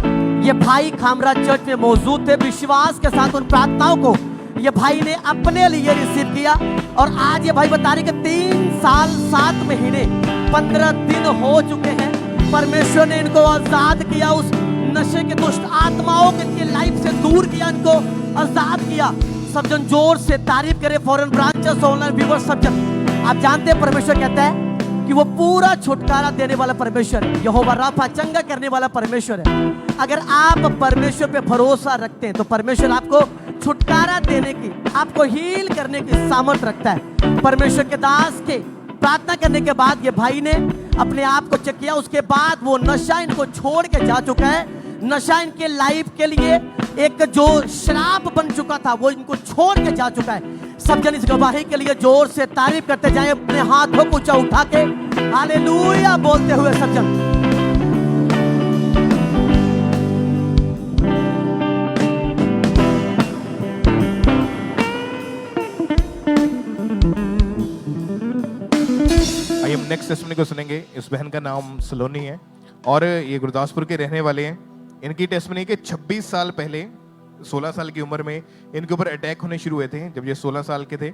ये भाई खामरा चर्च में मौजूद थे। विश्वास के साथ उन प्रार्थनाओं को ये भाई ने अपने लिए रिसीव किया। और आज ये भाई बता रहे कि 3 साल 7 महीने 15 दिन हो चुके हैं। परमेश्वर ने इनको आजाद किया, उस नशे के दुष्ट आत्माओं के इनकी लाइफ से दूर किया, इनको आजाद किया। सब जन जोर से तारीफ करें। फॉरेन ब्रांचेस, ऑनलाइन व्यूअर्स, सब जन आप जानते हैं परमेश्वर कहता है कि वो पूरा छुटकारा देने वाला परमेश्वर है। यहोवा राफा, चंगा करने वाला परमेश्वर है। अगर आप परमेश्वर पे भरोसा रखते हैं तो परमेश्वर आपको छुटकारा देने की, आपको हील करने की सामर्थ रखता है। परमेश्वर के दास के प्रार्थना करने के बाद ये भाई ने अपने आप को चेक किया, उसके बाद वो नशा इनको छोड़ के जा चुका है। नशा इनके लाइफ के लिए एक जो श्राप बन चुका था वो इनको छोड़ के जा चुका है। सब जन इस गवाही के लिए जोर से तारीफ करते जाएं, अपने हाथों को ऊंचा उठा के हालेलुया बोलते हुए सब जन। आइए हम नेक्स्ट टेस्टिमनी को सुनेंगे। इस बहन का नाम सलोनी है और ये गुरदासपुर के रहने वाले हैं। इनकी टेस्टिमनी के 26 साल पहले 16 साल की उम्र में इनके ऊपर अटैक होने शुरू हुए थे। जब ये 16 साल के थे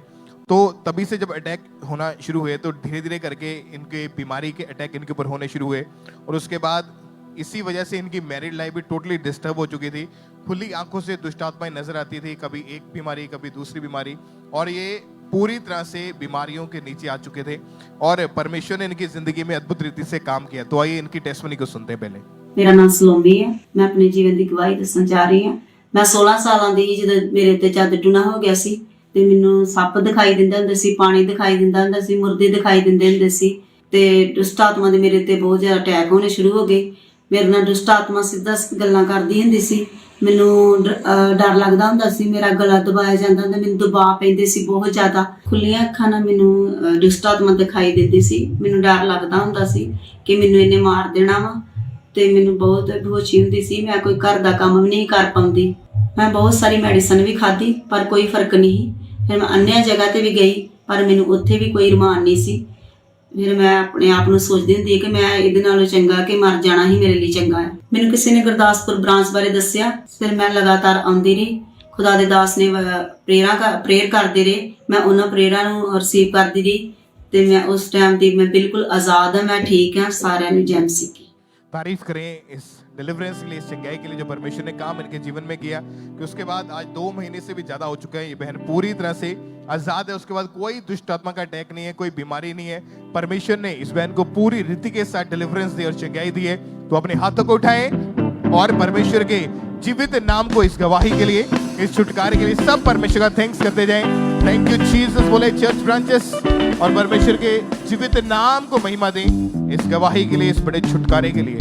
तो तभी से जब अटैक होना शुरू हुए तो धीरे धीरे करके इनके बीमारी के अटैक इनके ऊपर होने शुरू हुए और उसके बाद इसी वजह से इनकी मैरिड लाइफ भी टोटली डिस्टर्ब हो चुकी थी। खुली आंखों से दुष्ट आत्माएं नजर आती थी, कभी एक बीमारी कभी दूसरी बीमारी, और ये पूरी तरह से बीमारियों के नीचे आ चुके थे और परमेश्वर ने इनकी जिंदगी में अद्भुत रीति से काम किया। तो आइए इनकी टेस्टिमनी को सुनते हैं। पहले मेरा नाम सलोमी है, मैं अपने जीवन की गवाही दसन जा रही हूँ। मैं 16 ਸਾਲਾਂ ਦੀ ਜਦੋਂ ਮੇਰੇ ਤੇ ਜਦ ਟੂਣਾ ਹੋ ਗਿਆ ਸੀ ਤੇ ਮੈਨੂੰ ਸੱਪ ਦਿਖਾਈ ਦਿੰਦਾ ਹੁੰਦਾ ਸੀ, ਪਾਣੀ ਦਿਖਾਈ ਦਿੰਦਾ ਹੁੰਦਾ ਸੀ, ਮੁਰਦੇ ਦਿਖਾਈ ਦਿੰਦੇ ਹੁੰਦੇ ਸੀ ਤੇ ਦੁਸ਼ਟ ਆਤਮਾ ਦੇ ਮੇਰੇ ਤੇ ਬਹੁਤ ਜ਼ਿਆਦਾ ਅਟੈਕ ਹੋਣੇ ਸ਼ੁਰੂ ਹੋ ਗਏ। ਮੇਰੇ ਨਾਲ ਦੁਸ਼ਟ ਆਤਮਾ ਸਿੱਧਾ ਗੱਲਾਂ ਕਰਦੀ ਹੁੰਦੀ ਸੀ, ਮੈਨੂੰ ਡਰ ਲੱਗਦਾ ਹੁੰਦਾ ਸੀ, ਮੇਰਾ ਗਲਾ ਦਬਾਇਆ ਜਾਂਦਾ ਹੁੰਦਾ, ਮੈਨੂੰ ਦਬਾਅ ਪੈਂਦੇ ਸੀ ਬਹੁਤ ਜ਼ਿਆਦਾ। ਖੁੱਲੀਆਂ ਅੱਖਾਂ ਨਾਲ ਮੈਨੂੰ ਦੁਸ਼ਟ ਆਤਮਾ ਦਿਖਾਈ ਦਿੰਦੀ ਸੀ, ਮੈਨੂੰ ਡਰ ਲੱਗਦਾ ਹੁੰਦਾ ਸੀ ਕਿ ਮੈਨੂੰ ਇਹਨੇ ਮਾਰ ਦੇਣਾ ਵਾ ਤੇ ਮੈਨੂੰ ਬਹੁਤ ਬੇਹੋਸ਼ੀ ਹੁੰਦੀ ਸੀ। ਮੈਂ ਕੋਈ ਘਰ ਦਾ ਕੰਮ ਵੀ ਨਹੀਂ ਕਰ ਪਾਉਂਦੀ। ਮੈਂ ਬਹੁਤ ਸਾਰੀ ਮੈਡੀਸਨ ਵੀ ਖਾਧੀ ਪਰ ਕੋਈ ਫਰਕ ਨਹੀਂ। ਫਿਰ ਮੈਂ अन्य ਜਗ੍ਹਾ ਤੇ ਵੀ ਗਈ ਪਰ ਮੈਨੂੰ ਉੱਥੇ ਵੀ ਕੋਈ ਰਮਾਨ ਨਹੀਂ ਸੀ। ਫਿਰ ਮੈਂ ਆਪਣੇ ਆਪ ਨੂੰ ਸੋਚਦੀ ਹੁੰਦੀ ਕਿ ਮੈਂ ਇਹਦੇ ਨਾਲੋਂ ਚੰਗਾ ਕਿ ਮਰ ਜਾਣਾ ਹੀ ਮੇਰੇ ਲਈ ਚੰਗਾ ਹੈ। ਮੈਨੂੰ ਕਿਸੇ ਨੇ ਗੁਰਦਾਸਪੁਰ ਬ੍ਰਾਂਚ ਬਾਰੇ ਦੱਸਿਆ, ਫਿਰ ਮੈਂ ਲਗਾਤਾਰ ਆਉਂਦੀ ਰਹੀ। ਖੁਦਾ ਦੇ ਦਾਸ ਨੇ ਪ੍ਰੇਅਰ ਕਰਦੇ ਰਹੇ, ਮੈਂ ਉਹਨਾਂ ਪ੍ਰੇਅਰਾਂ ਨੂੰ ਰਿਸੀਵ ਕਰਦੀ ਰਹੀ ਤੇ ਮੈਂ ਉਸ ਟਾਈਮ ਦੀ ਮੈਂ ਬਿਲਕੁਲ ਆਜ਼ਾਦ ਹਾਂ, मैं ठीक ਹਾਂ। ਸਾਰਿਆਂ ਨੂੰ जय मसीह की। तारीफ करें इस डिलीवरेंस के लिए, इस चंगाई के लिए जो परमेश्वर ने काम इनके जीवन में किया कि उसके बाद आज 2 महीने से भी ज्यादा हो चुका है। ये बहन पूरी तरह से आजाद है। उसके बाद कोई दुष्ट आत्मा का अटैक नहीं है, कोई बीमारी नहीं है। परमेश्वर ने इस बहन को पूरी रीति के साथ डिलीवरेंस दी और चंगाई दी है। तो अपने हाथों को उठाएं और परमेश्वर के जीवित नाम को इस गवाही के लिए, इस छुटकारे के लिए सब परमेश्वर का थैंक्स करते जाएं। थैंक यू जीसस बोले चर्च ब्रांचेस और परमेश्वर के जीवित नाम को महिमा दें इस गवाही के लिए, इस बड़े छुटकारे के लिए।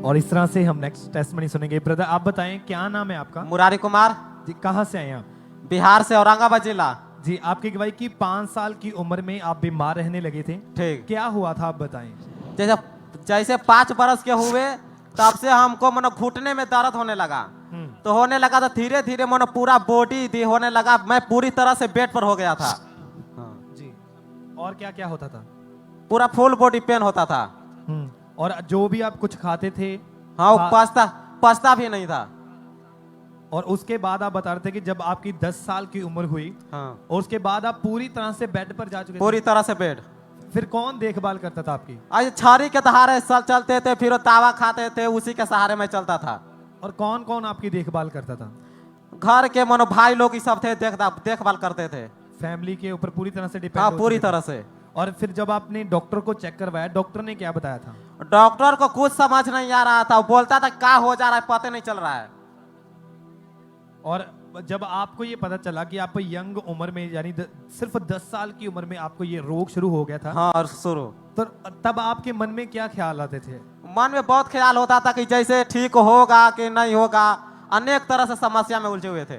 और इस तरह से हम नेक्स्ट टेस्टमनी सुनेंगे। ब्रदर आप बताएं क्या नाम है आपका? मुरारी कुमार जी। कहाँ से आए आप? बिहार से, औरंगाबाद जिला। जी। आपकी गवाही की 5 साल की उम्र में आप बीमार रहने लगे थे, ठीक। क्या हुआ था आप बताएं। जैसे 5 बरस के हुए तब से हमको मनो घुटने में दर्द होने लगा। तो होने लगा तो धीरे धीरे मनो पूरा बॉडी होने लगा। मैं पूरी तरह से बेड पर हो गया था। जी। और क्या क्या होता था? पूरा फुल बॉडी पेन होता था। और जो भी आप कुछ खाते थे? हाँ, पछता भी नहीं था। और उसके बाद आप बता रहे थे कि जब आपकी 10 साल की उम्र हुई, हाँ, और उसके बाद आप पूरी तरह से बेड पर जा चुके थे? पूरी तरह से बेड। फिर कौन देखभाल करता था आपकी? आज छारी के सहारे चलते थे, फिर तावा खाते थे, उसी के सहारे में चलता था। और कौन कौन आपकी देखभाल करता था? घर के मनो भाई लोग ही सब थे, देखभाल करते थे। फैमिली के ऊपर पूरी तरह से डिपेंड? हाँ, पूरी तरह से। और फिर जब आपने डॉक्टर को चेक करवाया, डॉक्टर ने क्या बताया था? डॉक्टर को कुछ समझ नहीं आ रहा था, वो बोलता था क्या हो जा रहा है पता नहीं चल रहा है। और जब आपको ये पता चला कि आप यंग उम्र में यानी सिर्फ 10 साल की उम्र में आपको ये रोग शुरू हो गया था, हाँ, और शुरू, तो तब आपके मन में क्या ख्याल आते थे? मन में बहुत ख्याल होता था कि जैसे ठीक होगा कि नहीं होगा, अनेक तरह से समस्या में उलझे हुए थे।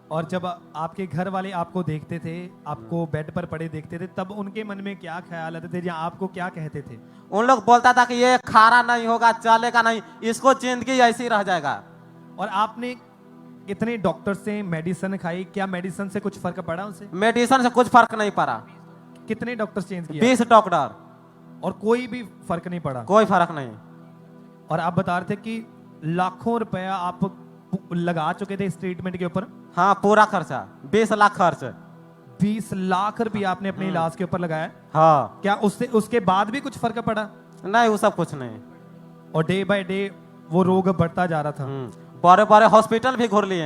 और जब आपके घर वाले आपको देखते थे, आपको बेड पर पड़े देखते थे, तब उनके मन में क्या ख्याल आते थे या आपको क्या कहते थे? उन लोग बोलता था कि ये खारा नहीं होगा, चलेगा नहीं, इसको जिंदगी ऐसी रह जाएगा। और आपने इतने डॉक्टर से मेडिसिन खाई, क्या मेडिसिन से कुछ फर्क पड़ा उनसे? मेडिसिन से कुछ फर्क नहीं पड़ा। कितने डॉक्टर चेंज किए? 20 डॉक्टर, और कोई भी फर्क नहीं पड़ा? कोई फर्क नहीं। और आप बता रहे थे कि लाखों रुपया आप लगा चुके थे इस ट्रीटमेंट के ऊपर? हाँ, पूरा खर्चा 20 लाख खर्च। 20 लाख रुपया आपने अपने इलाज के ऊपर लगाया? हाँ। क्या उसके बाद भी कुछ फर्क पड़ा? नहीं, वो सब कुछ नहीं। और डे बाय डे वो रोग बढ़ता जा रहा था? बड़े बड़े हॉस्पिटल भी घूर लिए,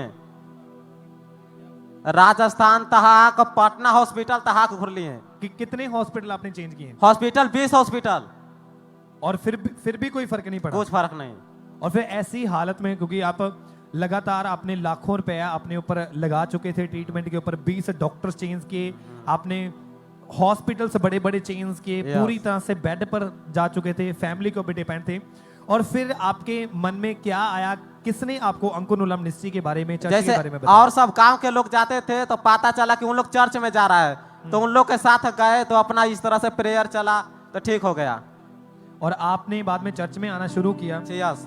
राजस्थान तहाक, पटना हॉस्पिटल तहाक घूर लिए। कितने हॉस्पिटल आपने चेंज किए? Hospital 20 hospital. और फिर भी कोई फर्क नहीं पड़ा? कुछ फर्क नहीं। और फिर ऐसी हालत में, क्योंकि आप लगातार आपने लाखों रुपया अपने ऊपर लगा चुके थे ट्रीटमेंट के ऊपर, 20 डॉक्टर्स चेंज किए आपने, हॉस्पिटल से बड़े बड़े चेंज किए, पूरी तरह से बेड पर जा चुके थे, फैमिली के ऊपर डिपेंड थे। और फिर आपके मन में क्या आया, किसने आपको अंकुनुलम निस्सी के बारे में, चर्च के बारे में बताया? और सब गांव के लोग जाते थे तो पता चला कि उन लोग चर्च में जा रहा है, तो उन लोग के साथ गए तो अपना इस तरह से प्रेयर चला तो ठीक हो गया। और आपने बाद में चर्च में आना शुरू किया।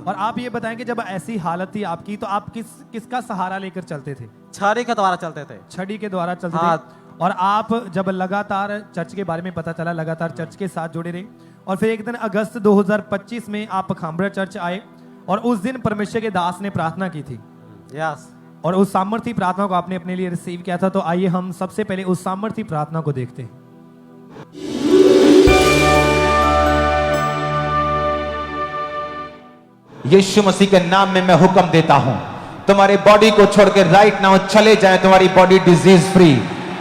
और आप ये बताएं कि जब ऐसी हालत थी आपकी तो आप किसका सहारा लेकर चलते थे? छड़ी के द्वारा चलते थे। छड़ी के द्वारा चलते थे। और आप जब लगातार चर्च के बारे में पता चला, लगातार चर्च के साथ जुड़े रहे, और फिर एक दिन अगस्त 2025 में आप खामरा चर्च आए और उस दिन परमेश्वर के दास ने प्रार्थना की थी। यस। और उस सामर्थी प्रार्थना को आपने अपने लिए रिसीव किया था। तो आइए हम सबसे पहले उस सामर्थी प्रार्थना को देखते हैं। यीशु मसीह के नाम में मैं हुक्म देता हूं, तुम्हारे बॉडी को छोड़कर राइट नाउ चले जाए, तुम्हारी body disease free,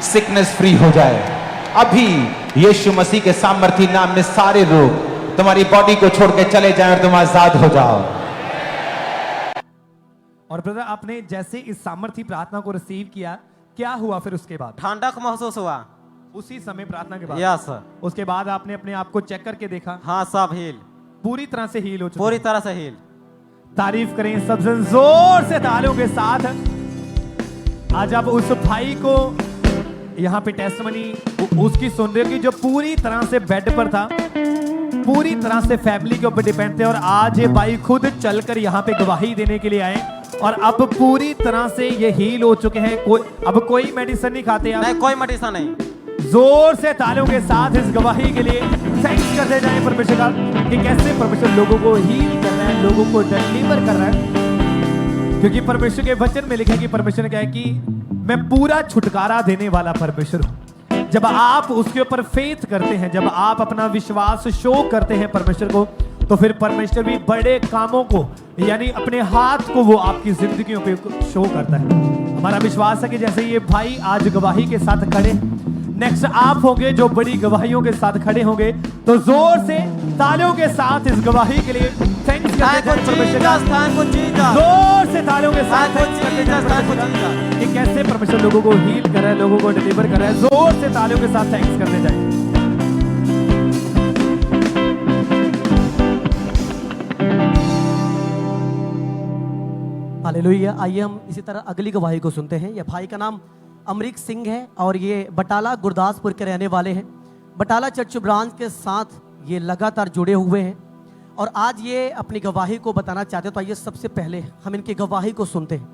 sickness free हो जाए। अभी यीशु मसीह के सामर्थी नाम में सारे रोग तुम्हारी बॉडी को छोड़कर चले जाए और तुम आजाद हो जाओ। और ब्रदर आपने जैसे इस सामर्थी प्रार्थना को रिसीव किया, क्या हुआ फिर उसके बाद? ठंडक महसूस हुआ उसी समय प्रार्थना के बाद। यस। उसके बाद आपने अपने आप को चेक करके देखा? हाँ, सब हील, पूरी तरह से हील हो चुका। पूरी तरह से हील। तारीफ करें सबसे जोर से तालियों के साथ। आज आप उस भाई को यहाँ पे टेस्टमनी उसकी सुन रहे हो कि जो पूरी तरह से बेड पर था, पूरी तरह से फैमिली के ऊपर डिपेंड थे, और आज ये भाई खुद चलकर यहाँ पे गवाही देने के लिए आए और अब पूरी तरह से ये हील हो चुके हैं। अब कोई मेडिसिन नहीं खाते आप? नहीं, कोई मेडिसिन नहीं। जोर से तालियों के साथ इस गवाही के लिए थैंक्स करते जाएं परमेश्वर का कि कैसे परमेश्वर लोगों को हील कर रहा है, लोगों को डिलीवर कर रहा है। क्योंकि परमेश्वर के वचन में लिखा है कि परमेश्वर ने कहा है कि मैं पूरा छुटकारा देने वाला परमेश्वर हूं। जब आप उसके ऊपर फेथ करते हैं, जब आप अपना विश्वास शो करते हैं परमेश्वर को, तो फिर परमेश्वर भी बड़े कामों को, यानी अपने हाथ को वो आपकी जिंदगियों पे शो करता है। हमारा विश्वास है कि जैसे ये भाई आज गवाही के साथ खड़े, नेक्स्ट आप होंगे जो बड़ी गवाहियों के साथ खड़े होंगे। तो जोर से तालियों के साथ इस गवाही के लिए थैंक्स करते हैं परमेश्वर का। जोर से तालियों के साथ थैंक्स करते हैं कि कैसे परमेश्वर लोगों को हील कर रहा है, लोगों को डिलीवर कर रहा है। जोर से तालियों के साथ थैंक्स करते जाए। हालेलुया। आइए हम इसी तरह अगली गवाही को सुनते हैं। यह भाई का नाम अमरीक सिंह है और ये बटाला गुरदासपुर के रहने वाले हैं। बटाला चर्च ब्रांच के साथ ये लगातार जुड़े हुए हैं और आज ये अपनी गवाही को बताना चाहते हैं। तो आइए सबसे पहले हम इनकी गवाही को सुनते हैं।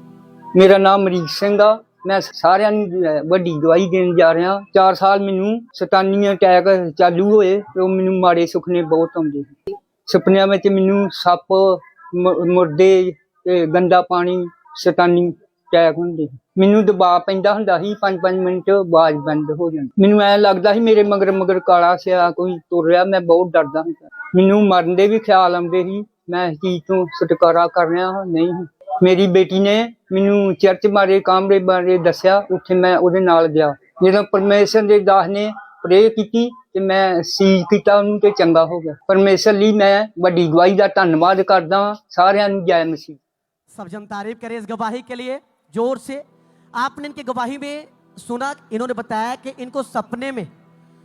मेरा नाम अमरीक सिंह आ, मैं सारिਆਂ ਨੂੰ ਵੱਡੀ ਗਵਾਹੀ ਦੇਣ ਜਾ ਰਿਹਾ। 4 ਸਾਲ ਮੈਨੂੰ ਸਤਾਨੀ ਅਟੈਕ ਚਾਲੂ ਹੋਏ ਤੇ ਮੈਨੂੰ ਮਾੜੇ ਸੁਪਨੇ ਬਹੁਤ ਆਉਂਦੇ ਸੀ। ਸੁਪਨਿਆਂ ਵਿੱਚ ਮੈਨੂੰ ਸੱਪ, ਮੁਰਦੇ ਤੇ ਗੰਦਾ ਪਾਣੀ, ਸਤਾਨੀ ਅਟੈਕ ਹੁੰਦੇ। ਮੈਨੂੰ ਦਬਾਅ ਪੈਂਦਾ ਹੁੰਦਾ ਸੀ, 5-5 ਮਿੰਟ ਆਵਾਜ਼ ਬੰਦ ਹੋ ਜਾਂਦੀ। ਮੈਨੂੰ ਐ ਲੱਗਦਾ ਸੀ ਮੇਰੇ ਮਗਰ ਮਗਰ ਕਾਲਾ ਸਿਆ ਕੋਈ ਤੁਰ ਰਿਹਾ। ਮੈਂ ਬਹੁਤ ਡਰਦਾ ਹੁੰਦਾ। ਮੈਨੂੰ ਮਰਨ ਦੇ ਵੀ ਖਿਆਲ ਆਉਂਦੇ ਸੀ। ਮੈਂ ਇਸ ਚੀਜ਼ ਤੋਂ ਛੁਟਕਾਰਾ ਕਰ ਰਿਹਾ ਹਾਂ। ਨਹੀਂ, ਮੇਰੀ ਬੇਟੀ ਨੇ ਮੈਨੂੰ ਚਰਚ ਬਾਰੇ, ਕਾਮਰੇ ਬਾਰੇ ਦੱਸਿਆ। ਉੱਥੇ ਮੈਂ ਉਹਦੇ ਨਾਲ ਗਿਆ। ਜਦੋਂ ਪਰਮੇਸ਼ਰ ਦੇ ਦਾਸ ਨੇ ਪ੍ਰੇ ਕੀਤੀ ਤੇ ਮੈਂ ਸੀਜ ਕੀਤਾ ਉਹਨੂੰ ਤੇ ਚੰਗਾ ਹੋ ਗਿਆ। ਪਰਮੇਸ਼ਰ ਲਈ ਮੈਂ ਵੱਡੀ ਗਵਾਹੀ ਦਾ ਧੰਨਵਾਦ ਕਰਦਾ ਹਾਂ। ਸਾਰਿਆਂ ਨੂੰ ਜੈ ਮਸੀਹ। सब जन तारीफ करें इस गवाही के लिए जोर से। आपने इनकी गवाही में सुना, इन्होंने बताया कि इनको सपने में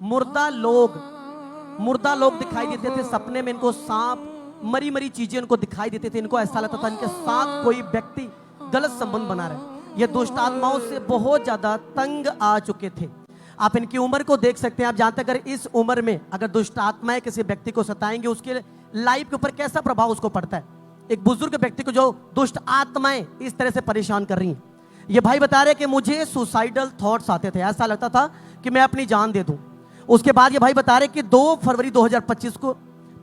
मुर्दा लोग दिखाई देते थे। सपने में इनको सांप, मरी मरी चीजें इनको दिखाई देते थे। इनको ऐसा लगता था इनके साथ कोई व्यक्ति गलत संबंध बना रहे। ये दुष्ट आत्माओं से बहुत ज्यादा तंग आ चुके थे। आप इनकी उम्र को देख सकते हैं। आप जानते हैं अगर इस उम्र में अगर दुष्ट आत्माएं किसी व्यक्ति को सताएंगे, उसके लाइफ के ऊपर कैसा प्रभाव उसको पड़ता है। एक बुजुर्ग व्यक्ति को जो दुष्ट आत्माएं इस तरह से परेशान कर रही हैं। ये भाई बता रहे कि मुझे सुसाइडल थॉट्स आते थे, ऐसा लगता था कि मैं अपनी जान दे दूं। उसके बाद ये भाई बता रहे कि 2 फरवरी 2025 को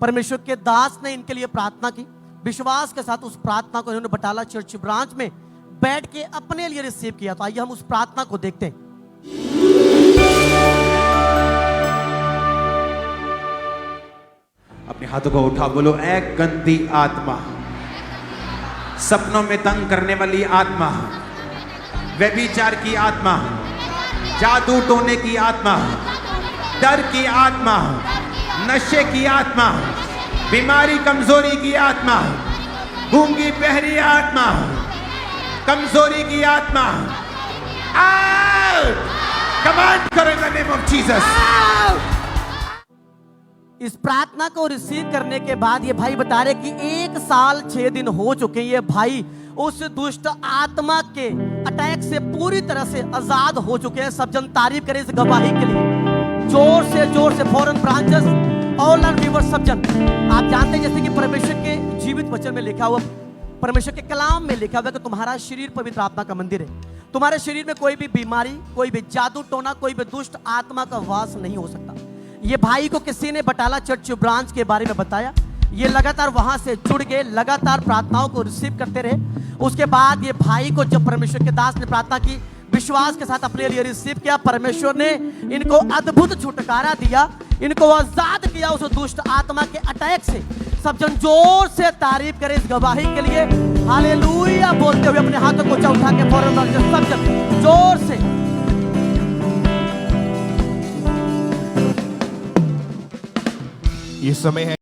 परमेश्वर के दास ने इनके लिए प्रार्थना की। विश्वास के साथ उस प्रार्थना को इन्होंने बटाला चर्च ब्रांच में बैठ के अपने लिए रिसीव किया। तो आइए हम उस प्रार्थना को देखते हैं। अपने हाथों को उठा, बोलो ऐ गंदी आत्मा, सपनों में तंग करने वाली आत्मा, व्यभिचार की आत्मा, जादू टोने की आत्मा, डर की आत्मा, नशे की आत्मा, बीमारी कमजोरी की आत्मा, गूंगी बहरी आत्मा, कमजोरी की आत्मा आउट। कमांड करो in the name of Jesus. इस प्रार्थना को रिसीव करने के बाद ये भाई बता रहे कि 1 साल 6 दिन हो चुके हैं। ये भाई उस दुष्ट आत्मा के अटैक से पूरी तरह से आजाद हो चुके हैं। सब जन तारीफ करें इस गवाही के लिए। जोर से फॉरेन ब्रांचेस ऑनलाइन व्यूअर सब जन, आप जानते हैं जैसे कि परमेश्वर के जीवित वचन में लिखा हुआ, परमेश्वर के कलाम में लिखा हुआ कि तुम्हारा शरीर पवित्र आत्मा का मंदिर है। तुम्हारे शरीर में कोई भी बीमारी, कोई भी जादू टोना, कोई भी दुष्ट आत्मा का वास नहीं हो सकता। ये भाई को किसी ने बटाला चर्च ब्रांच के बारे में बताया। ये लगातार वहां से जुड़ गए, लगातार प्रार्थनाओं को रिसीव करते रहे। उसके बाद ये भाई को जब परमेश्वर के दास ने प्रार्थना की, विश्वास के साथ अपने लिए रिसीव किया, परमेश्वर ने इनको अद्भुत छुटकारा दिया, इनको आजाद किया उस दुष्ट आत्मा के अटैक से। सब जन जोर से तारीफ करें इस गवाही के लिए। हालेलुया बोलते हुए अपने हाथों को ऊंचा उठा के फौरन सब जन जोर से ये समय है